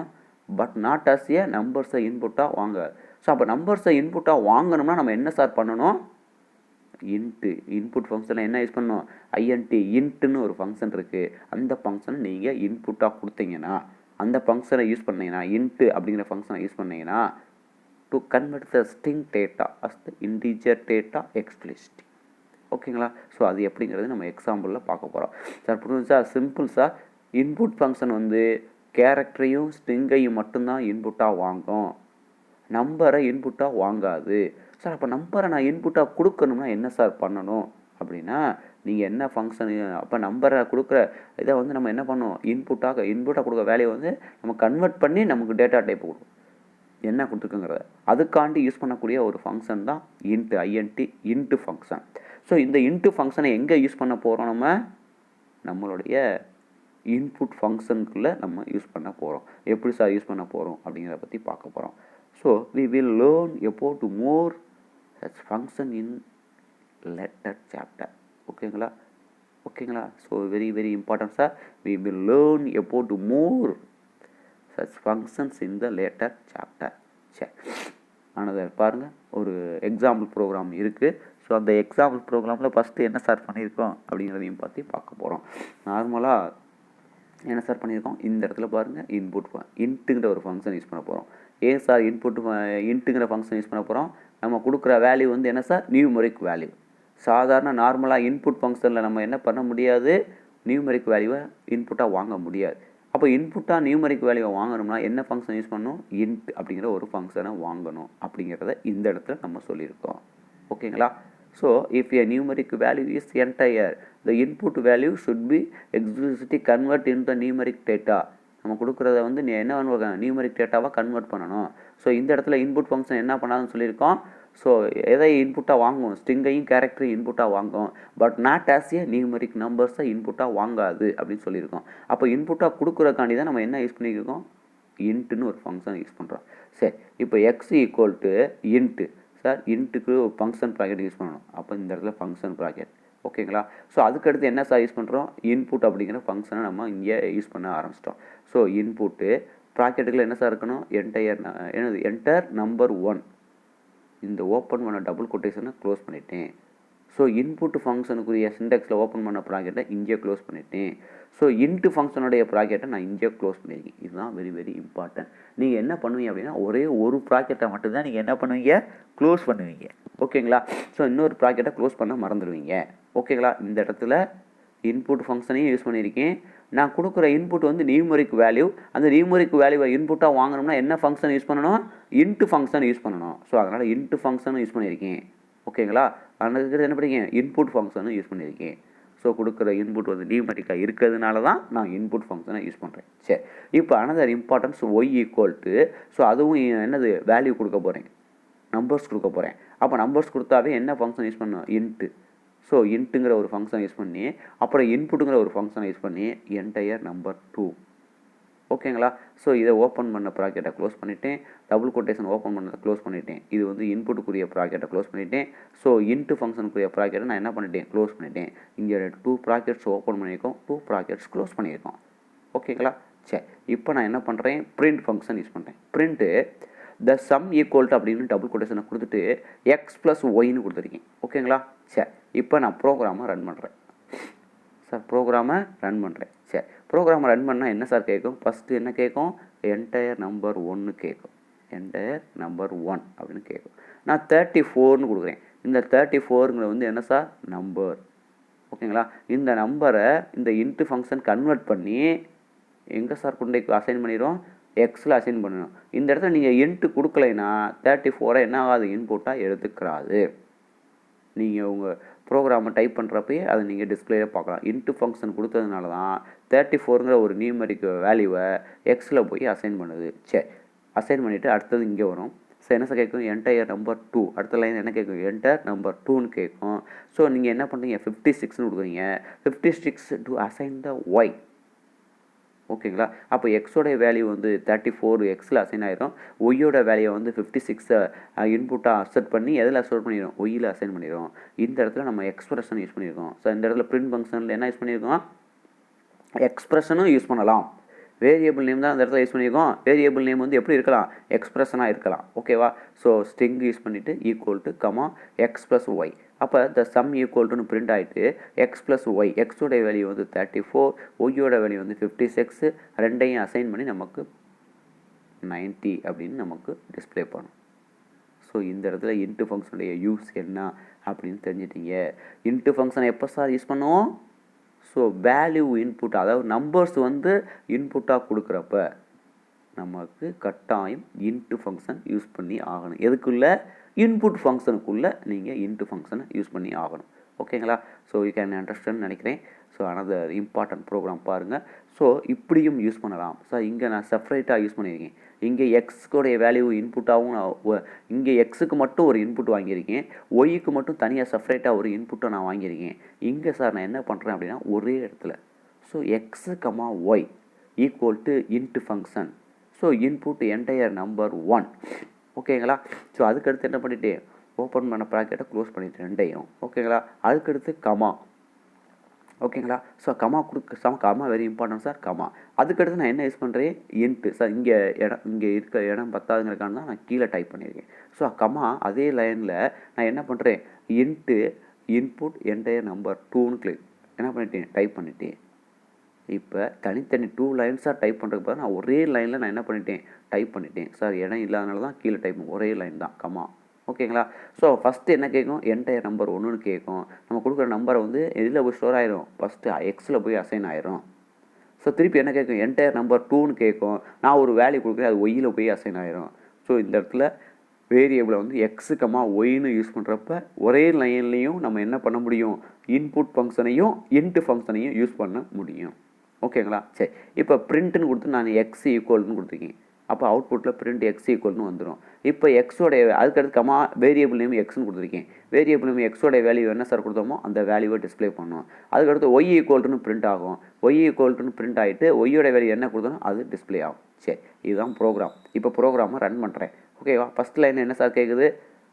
பட் நாட் அஸ் ஏ நம்பர்ஸை இன்புட்டாக வாங்க. ஸோ அப்போ நம்பர்ஸை இன்புட்டாக வாங்கணும்னா நம்ம என்ன சார் பண்ணணும், இன்ட்டு இன்புட் ஃபங்க்ஷனில் என்ன யூஸ் பண்ணணும், இன்ட்டுன்னு ஒரு ஃபங்க்ஷன் இருக்குது. அந்த ஃபங்க்ஷனை நீங்கள் இன்புட்டாக கொடுத்தீங்கன்னா, அந்த ஃபங்க்ஷனை யூஸ் பண்ணிங்கன்னா, இன்ட்டு அப்படிங்கிற ஃபங்க்ஷனை யூஸ் பண்ணிங்கன்னா to convert the string data as the integer data explicitly. ஓகேங்களா? ஸோ அது எப்படிங்கிறது நம்ம எக்ஸாம்பிளில் பார்க்க போகிறோம். சார் புரிஞ்சா? Simple sir. இன்புட் ஃபங்க்ஷன் வந்து கேரக்டரையும் ஸ்ட்ரிங்கையும் மட்டும்தான் இன்புட்டாக வாங்கும், நம்பரை இன்புட்டாக வாங்காது. சார் அப்போ நம்பரை நான் இன்புட்டாக கொடுக்கணும்னா என்ன சார் பண்ணணும் அப்படின்னா, நீங்கள் என்ன ஃபங்க்ஷனு, அப்போ நம்பரை கொடுக்குற இதை வந்து நம்ம என்ன பண்ணணும், இன்புட்டாக கொடுக்குற வேலையை வந்து நம்ம கன்வெர்ட் பண்ணி நமக்கு டேட்டா டைப் கொடுக்கும், என்ன கொடுத்துருக்குங்கிறத அதுக்காண்டி யூஸ் பண்ணக்கூடிய ஒரு ஃபங்க்ஷன் தான் இன்ட்டு ஃபங்க்ஷன். ஸோ இந்த இன்ட்டு ஃபங்க்ஷனை எங்கே யூஸ் பண்ண போகிறோம், நம்மளுடைய இன்புட் ஃபங்க்ஷனுக்குள்ளே நம்ம யூஸ் பண்ண போகிறோம். எப்படி சார் யூஸ் பண்ண போகிறோம் அப்படிங்கிறத பற்றி பார்க்க போகிறோம். So we will learn about more such function in later chapter. ஓகேங்களா? So very very important sir. We will learn about more such functions in the later chapter. சரி, ஆனதை பாருங்கள், ஒரு எக்ஸாம்பிள் ப்ரோக்ராம் இருக்குது. ஸோ அந்த எக்ஸாம்பிள் ப்ரோக்ராமில் first என்ன sir பண்ணியிருக்கோம் அப்படிங்கிறதையும் பார்க்க போகிறோம். நார்மலாக என்ன சார் பண்ணியிருக்கோம், இந்த இடத்துல பாருங்கள், இன்ட்டுங்கிற ஒரு ஃபங்க்ஷன் யூஸ் பண்ண போகிறோம். ஏன் சார் இன்ட்டுங்கிற ஃபங்க்ஷன் யூஸ் பண்ண போகிறோம், நம்ம கொடுக்குற வேல்யூ வந்து என்ன சார், நியூமரிக் வேல்யூ. சாதாரண நார்மலாக இன்புட் ஃபங்க்ஷனில் நம்ம என்ன பண்ண முடியாது, நியூமரிக் வேல்யூவை இன்புட்டாக வாங்க முடியாது. அப்போ இன்புட்டாக நியூமரிக் வேல்யூவை வாங்கணும்னா என்ன ஃபங்க்ஷன் யூஸ் பண்ணணும், இன்ட் அப்படிங்கிற ஒரு ஃபங்க்ஷனை வாங்கணும் அப்படிங்கிறத இந்த இடத்துல நம்ம சொல்லியிருக்கோம். ஓகேங்களா? So if a numeric value is entire, the input value should be explicitly convert into the numeric data. நம்ம கொடுக்குறத வந்து நீ என்ன பண்ணுவாங்க, நியூமரிக் டேட்டாவாக கன்வெர்ட் பண்ணணும். ஸோ இந்த இடத்துல இன்புட் ஃபங்க்ஷன் என்ன பண்ணாதுன்னு சொல்லியிருக்கோம். ஸோ எதை இன்புட்டாக வாங்கும், ஸ்ட்ரிங்கையும் கேரக்டரையும் இன்புட்டாக வாங்கும், but not as a numeric நம்பர்ஸை இன்புட்டாக வாங்காது அப்படின்னு சொல்லியிருக்கோம். அப்போ இன்புட்டாக கொடுக்குறக்காண்டி தான் நம்ம என்ன யூஸ் பண்ணியிருக்கோம், இன்ட்டுன்னு ஒரு ஃபங்க்ஷன் யூஸ் பண்ணுறோம். சரி, இப்போ x equal to int sir, இன்ட்டுக்கு ஒரு ஃபங்க்ஷன் ப்ராக்கெட் யூஸ் பண்ணணும். அப்போ இந்த இடத்துல ஃபங்க்ஷன் ப்ராக்கெட். ஓகேங்களா? ஸோ அதுக்கடுத்து என்ன சார் யூஸ் பண்ணுறோம், இன்புட் அப்படிங்கிற ஃபங்க்ஷனை நம்ம இங்கே யூஸ் பண்ண ஆரம்பிச்சிட்டோம். ஸோ இன்புட்டு ப்ராக்கெட்டுக்குள்ள என்ன சார் இருக்கணும், என்டர் நம்பர் 1. இந்த ஓப்பன் பண்ண டபுள் கொட்டேஷனை க்ளோஸ் பண்ணிட்டேன். ஸோ இன்புட் ஃபங்க்ஷனுக்குரிய சிண்டெக்ஸில் ஓப்பன் பண்ண ப்ராக்கெட்டை இங்கே க்ளோஸ் பண்ணிட்டேன். ஸோ இன்ட்டு ஃபங்க்ஷனுடைய ப்ராக்கெட்டை நான் இங்கே க்ளோஸ் பண்ணியிருக்கேன். இதுதான் வெரி வெரி இம்பார்ட்டன்ட். நீங்கள் என்ன பண்ணுவீங்க அப்படின்னா, ஒரே ஒரு ப்ராக்கெட்டை மட்டும்தான் நீங்கள் என்ன பண்ணுவீங்க, க்ளோஸ் பண்ணுவீங்க. ஓகேங்களா? ஸோ இன்னொரு ப்ராக்கெட்டை க்ளோஸ் பண்ண மறந்துடுவீங்க. ஓகேங்களா? இந்த இடத்துல இன்புட் ஃபங்க்ஷனையும் யூஸ் பண்ணியிருக்கேன். நான் கொடுக்குற இன்புட் வந்து நியூமரிக் வேல்யூ. அந்த நியூமரிக் வேல்யூவை இன்புட்டாக வாங்கணும்னா என்ன ஃபங்க்ஷன் யூஸ் பண்ணணும், இன்ட்டு ஃபங்க்ஷன் யூஸ் பண்ணணும். ஸோ அதனால் இன்ட்டு ஃபங்க்ஷனும் யூஸ் பண்ணியிருக்கேன். ஓகேங்களா? அதுக்கு என்ன பண்ணியிருக்கேன், இன்புட் ஃபங்க்ஷனும் யூஸ் பண்ணியிருக்கேன். ஸோ ஸோ கொடுக்குற இன்புட் வந்து நியூமெரிக்காக இருக்கிறதுனால தான் நான் இன்புட் ஃபங்க்ஷனை யூஸ் பண்ணுறேன். சரி, இப்போ another importance Y equal to, so அதுவும் என்னது வேல்யூ கொடுக்க போகிறேன், நம்பர்ஸ் கொடுக்க போகிறேன். அப்போ நம்பர்ஸ் கொடுத்தாவே என்ன ஃபங்க்ஷன் யூஸ் பண்ணணும், இன்ட்டு. ஸோ இன்ட்டுங்கிற ஒரு ஃபங்க்ஷனை யூஸ் பண்ணி அப்புறம் இன்புட்டுங்கிற ஒரு ஃபங்க்ஷனை யூஸ் பண்ணி என்டையர் நம்பர் 2. ஓகேங்களா? ஸோ இதை ஓப்பன் பண்ண ப்ராக்கெட்டை க்ளோஸ் பண்ணிவிட்டேன், டபுள் கொட்டேஷன் ஓப்பன் பண்ணதை க்ளோஸ் பண்ணிவிட்டேன். இது வந்து இன்புட்டுக்குரிய ப்ராக்கெட்டை க்ளோஸ் பண்ணிவிட்டேன். ஸோ இன்ட்டு ஃபங்க்ஷனுக்குரிய ப்ராக்கெட்டை நான் என்ன பண்ணிட்டேன், க்ளோஸ் பண்ணிட்டேன். இங்கே 2 ப்ராக்கெட்ஸ் ஓப்பன் பண்ணியிருக்கோம், 2 ப்ராக்கெட்ஸ் க்ளோஸ் பண்ணியிருக்கோம். ஓகேங்களா? சரி, இப்போ நான் என்ன பண்ணுறேன், பிரிண்ட் ஃபங்க்ஷன் யூஸ் பண்ணுறேன். Print the sum equal to அப்படின்னு டபுள் கொட்டேஷனை கொடுத்துட்டு எக்ஸ் ப்ளஸ் ஒய்னு கொடுத்துருக்கேன். ஓகேங்களா? சரி, இப்போ நான் ப்ரோக்ராமை ரன் பண்ணுறேன் சார். ப்ரோக்ராமை ரன் பண்ணுறேன். சரி, ப்ரோக்ராமை ரன் பண்ணால் என்ன சார் கேட்கும், ஃபஸ்ட்டு என்ன கேட்கும், என்டையர் நம்பர் 1 கேட்கும். என்டையர் நம்பர் 1 அப்படின்னு கேட்கும். நான் 34னு கொடுக்குறேன். இந்த 34ங்கிறது வந்து என்ன சார், நம்பர். ஓகேங்களா? இந்த நம்பரை இந்த இன்ட்டு ஃபங்க்ஷன் கன்வெர்ட் பண்ணி எங்கே சார் கொண்டு அசைன் பண்ணிடும், எக்ஸில் அசைன் பண்ணணும். இந்த இடத்துல நீங்கள் இன்ட்டு கொடுக்கலைன்னா 34 என்ன ஆகாது, இன்புட்டாக எடுத்துக்கிறாது. நீங்கள் உங்கள் ப்ரோக்ராமை டைப் பண்ணுறப்பயே அதை நீங்கள் டிஸ்பிளேயில் பார்க்கலாம். இன்ட்டு ஃபங்க்ஷன் கொடுத்ததுனால தான் 34ங்கிற ஒரு நியூமெரிக் வேல்யூவை எக்ஸில் போய் அசைன் பண்ணுது. சரி, அசைன் பண்ணிவிட்டு அடுத்தது இங்கே வரும். ஸோ என்ன சார் கேட்கும், என்டையர் நம்பர் 2. அடுத்த லைன் என்ன கேட்கும், என்டர் நம்பர் 2ன்னு கேட்கும். ஸோ நீங்கள் என்ன பண்ணுறீங்க, 56ன்னு கொடுக்குறீங்க. 56 டு அசைன் த ஒய். ஓகேங்களா? அப்போ எக்ஸோடைய வேல்யூ வந்து 34 எக்ஸில் அசைன் ஆயிரும். ஒய்யோட வேல்யூ வந்து 56 இன்புட்டாக அசெட் பண்ணி எதில் அசெட் பண்ணிடும், ஒய்யில் அசைன் பண்ணிடும். இந்த இடத்துல நம்ம எக்ஸ்பிரஷன் யூஸ் பண்ணியிருக்கோம். ஸோ இந்த இடத்துல பிரிண்ட் ஃபங்க்ஷனில் என்ன யூஸ் பண்ணியிருக்கோம், எக்ஸ்பிரஷனும் யூஸ் பண்ணலாம். வேரியபிள் நேம் தான் அந்த இடத்துல யூஸ் பண்ணியிருக்கோம். வேரியபிள் நேம் வந்து எப்படி இருக்கலாம், எக்ஸ்பிரஷனாக இருக்கலாம். ஓகேவா? ஸோ ஸ்ட்ரிங் யூஸ் பண்ணிவிட்டு equal to comma X plus Y. அப்போ த சம் ஈக்குவல் டுன்னு பிரிண்ட் ஆகிட்டு எக்ஸ் ப்ளஸ் ஒய், எக்ஸோடைய வேல்யூ வந்து 34, ஒய்யோட வேல்யூ வந்து 56, ரெண்டையும் அசைன் பண்ணி நமக்கு 90 அப்படின்னு நமக்கு டிஸ்பிளே பண்ணும். ஸோ இந்த இடத்துல இன்ட்டு ஃபங்க்ஷனுடைய யூஸ் என்ன அப்படின்னு தெரிஞ்சிட்டீங்க. இன்ட்டு ஃபங்க்ஷனை எப்போ சார் யூஸ் பண்ணுவோம், ஸோ வேல்யூ இன்புட், அதாவது நம்பர்ஸ் வந்து இன்புட்டாக கொடுக்குறப்ப நமக்கு கட்டாயம் இன்ட்டு ஃபங்க்ஷன் யூஸ் பண்ணி ஆகணும். எதுக்குள்ள, இன்புட் ஃபங்க்ஷனுக்குள்ளே நீங்கள் இன்ட்டு ஃபங்க்ஷனை யூஸ் பண்ணி ஆகணும். ஓகேங்களா? ஸோ யூ கேன் அண்டர்ஸ்டாண்ட் நினைக்கிறேன். ஸோ அனதர் இம்பார்ட்டன்ட் ப்ரோக்ராம் பாருங்கள். ஸோ இப்படியும் யூஸ் பண்ணலாம் சார். இங்கே நான் செப்பரேட்டாக யூஸ் பண்ணியிருக்கேன். இங்கே எக்ஸுடைய வேல்யூ இன்புட்டாகவும் நான் இங்கே எக்ஸுக்கு மட்டும் ஒரு இன்புட் வாங்கியிருக்கேன், ஒய்க்கு மட்டும் தனியாக செப்பரேட்டாக ஒரு இன்புட்டை நான் வாங்கியிருக்கேன். இங்கே சார் நான் என்ன பண்ணுறேன் அப்படின்னா, ஒரே இடத்துல so X comma Y equal to int function. So input entire number 1. ஓகேங்களா? ஸோ அதுக்கடுத்து என்ன பண்ணிட்டேன், ஓப்பன் பண்ண ப்ராக்கெட்டை க்ளோஸ் பண்ணிட்டேன் ரெண்டையும். ஓகேங்களா? அதுக்கடுத்து கமா. ஓகேங்களா? So comma comma very important sir, comma. அதுக்கடுத்து நான் என்ன யூஸ் பண்ணுறேன், இன்ட்டு சார். இங்கே இருக்க இடம் பத்தாதுங்கிறக்கான தான் நான் கீழே டைப் பண்ணியிருக்கேன். ஸோ கமா அதே லைனில் நான் என்ன பண்ணுறேன், இன்ட்டு இன்புட் என்டையர் நம்பர் 2ன்னு என்ன பண்ணிட்டேன், டைப் பண்ணிட்டேன். இப்போ தனித்தனி 2 லைன்ஸாக டைப் பண்ணுறதுக்கு பதிலாக நான் ஒரே லைனில் நான் என்ன பண்ணிட்டேன், டைப் பண்ணிட்டேன் சார். இடம் இல்லாதனால தான் கீழே டைப் ஒரே லைன் தான், கமா. ஓகேங்களா? ஸோ ஃபஸ்ட்டு என்ன கேட்கும், என்டையர் நம்பர் 1ன்னு கேட்கும். நம்ம கொடுக்குற நம்பரை வந்து எதில் போய் ஸ்டோர் ஆயிரும், ஃபஸ்ட்டு எக்ஸில் போய் அசைன் ஆயிரும். ஸோ திருப்பி என்ன கேட்கும், என்டையர் நம்பர் 2ன்னு கேட்கும். நான் ஒரு வேல்யூ கொடுக்குறேன், அது ஒய்யில் போய் அசைன் ஆயிரும். ஸோ இந்த இடத்துல வேரியபிளை வந்து எக்ஸு கமா ஒய்னு யூஸ் பண்ணுறப்ப ஒரே லைன்லேயும் நம்ம என்ன பண்ண முடியும், இன்புட் ஃபங்க்ஷனையும் இன்ட்டு ஃபங்க்ஷனையும் யூஸ் பண்ண முடியும். ஓகேங்களா? சரி, இப்போ பிரிண்ட்டுன்னு கொடுத்து நான் எக்ஸ் ஈக்குவல்னு கொடுத்துருக்கேன். அப்போ அவுட்புட்டில் பிரிண்ட் எக்ஸ் ஈக்குவல்னு வந்துடும். இப்போ எக்ஸோடைய அதுக்கடுத்து கமா வேரியபிள் நேம் எக்ஸ்னு கொடுத்துருக்கேன். வேரியபிள் நேம் எக்ஸோடைய வேல்யூ என்ன சார் கொடுத்தோமோ அந்த வேல்யூவை டிஸ்பிளே பண்ணணும். அதுக்கடுத்து ஒய் ஈக்குவல்ட்டுன்னு பிரிண்ட் ஆகும். ஒய் ஈக்குவல்ட்டுன்னு பிரிண்ட் ஆகிட்டு ஒய்யோட வேல்யூ என்ன கொடுத்தோம் அது டிஸ்பிளே ஆகும். சரி, இதுதான் ப்ரோக்ராம். இப்போ ப்ரோக்ராமை ரன் பண்ணுறேன். ஓகேவா? ஃபஸ்ட் லைன் என்ன சார் கேட்குது,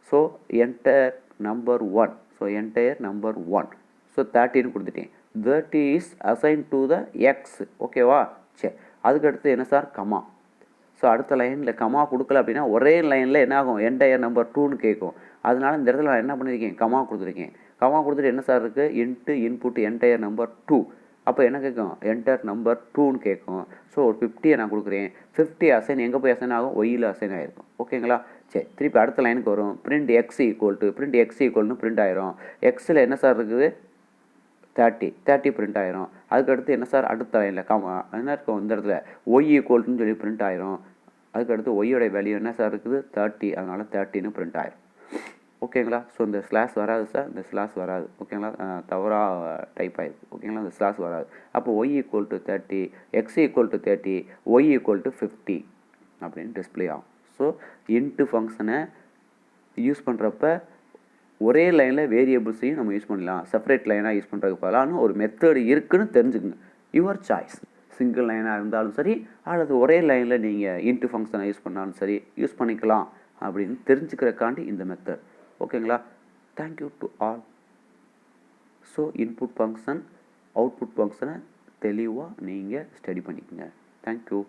so enter number 1. So entire number 1. So 30ன்னு கொடுத்துட்டேன். 30 is assign to the x. ஓகேவா? சரி, அதுக்கடுத்து என்ன சார், கமா. ஸோ அடுத்த லைனில் கமா கொடுக்கல அப்படின்னா ஒரே லைனில் என்ன ஆகும், என்டையர் நம்பர் 2ன்னு கேட்கும். அதனால இந்த இடத்துல நான் என்ன பண்ணியிருக்கேன், கமா கொடுத்துருக்கேன். கமா கொடுத்துட்டு என்ன சார் இருக்குது, இன்ட்டு இன்புட் என்டையர் நம்பர் 2. அப்போ என்ன கேட்கும், என்டர் நம்பர் 2ன்னு கேட்கும். ஸோ ஒரு 50 நான் கொடுக்குறேன். 50 அசைன் எங்கே போய் அசைன் ஆகும், ஒய்யில் அசைன் ஆகிருக்கும். ஓகேங்களா? சரி, திருப்பி அடுத்த லைனுக்கு வரும். பிரிண்ட் எக்ஸ் ஈக்குவல்னு பிரிண்ட் ஆயிரும். எக்ஸில் என்ன சார் இருக்குது, 30 பிரிண்ட் ஆயிரும். அதுக்கடுத்து என்ன சார், அடுத்த லைனில் கமா என்ன இருக்கும், இந்த இடத்துல ஒய் ஈக்குவல்னு சொல்லி பிரிண்ட் ஆயிரும். அதுக்கடுத்து ஒய்யோட வேல்யூ என்ன சார் இருக்குது, 30. அதனால் 30ன்னு பிரிண்ட் ஆயிரும். ஓகேங்களா. ஸோ இந்த ஸ்லாஷ் வராது சார், இந்த ஸ்லாஷ் வராது. ஓகேங்களா, தவறாக டைப் ஆகிருக்கு. ஓகேங்களா, இந்த ஸ்லாஷ் வராது. அப்போ Y equal to 30, X equal to 30, Y equal to 50 அப்படின்னு டிஸ்பிளே ஆகும். ஸோ இன்ட்டு ஃபங்க்ஷனை யூஸ் பண்ணுறப்ப ஒரே லைனில் வேரியபிள்ஸையும் நம்ம யூஸ் பண்ணலாம். செப்பரேட் லைனாக யூஸ் பண்ணுறதுக்கு பதிலாக ஒரு மெத்தடு இருக்குதுன்னு தெரிஞ்சுக்கங்க. Your choice. சிங்கிள் லைனாக இருந்தாலும் சரி, அல்லது ஒரே லைனில் நீங்கள் இன்ட்டு ஃபங்க்ஷனை யூஸ் பண்ணாலும் சரி, யூஸ் பண்ணிக்கலாம் அப்படின்னு தெரிஞ்சுக்கிறக்காண்டி இந்த மெத்தட். ஓகேங்களா. Thank you to all. So input function output ஃபங்க்ஷனை தெளிவாக நீங்கள் ஸ்டடி பண்ணிக்கோங்க. தேங்க்யூ.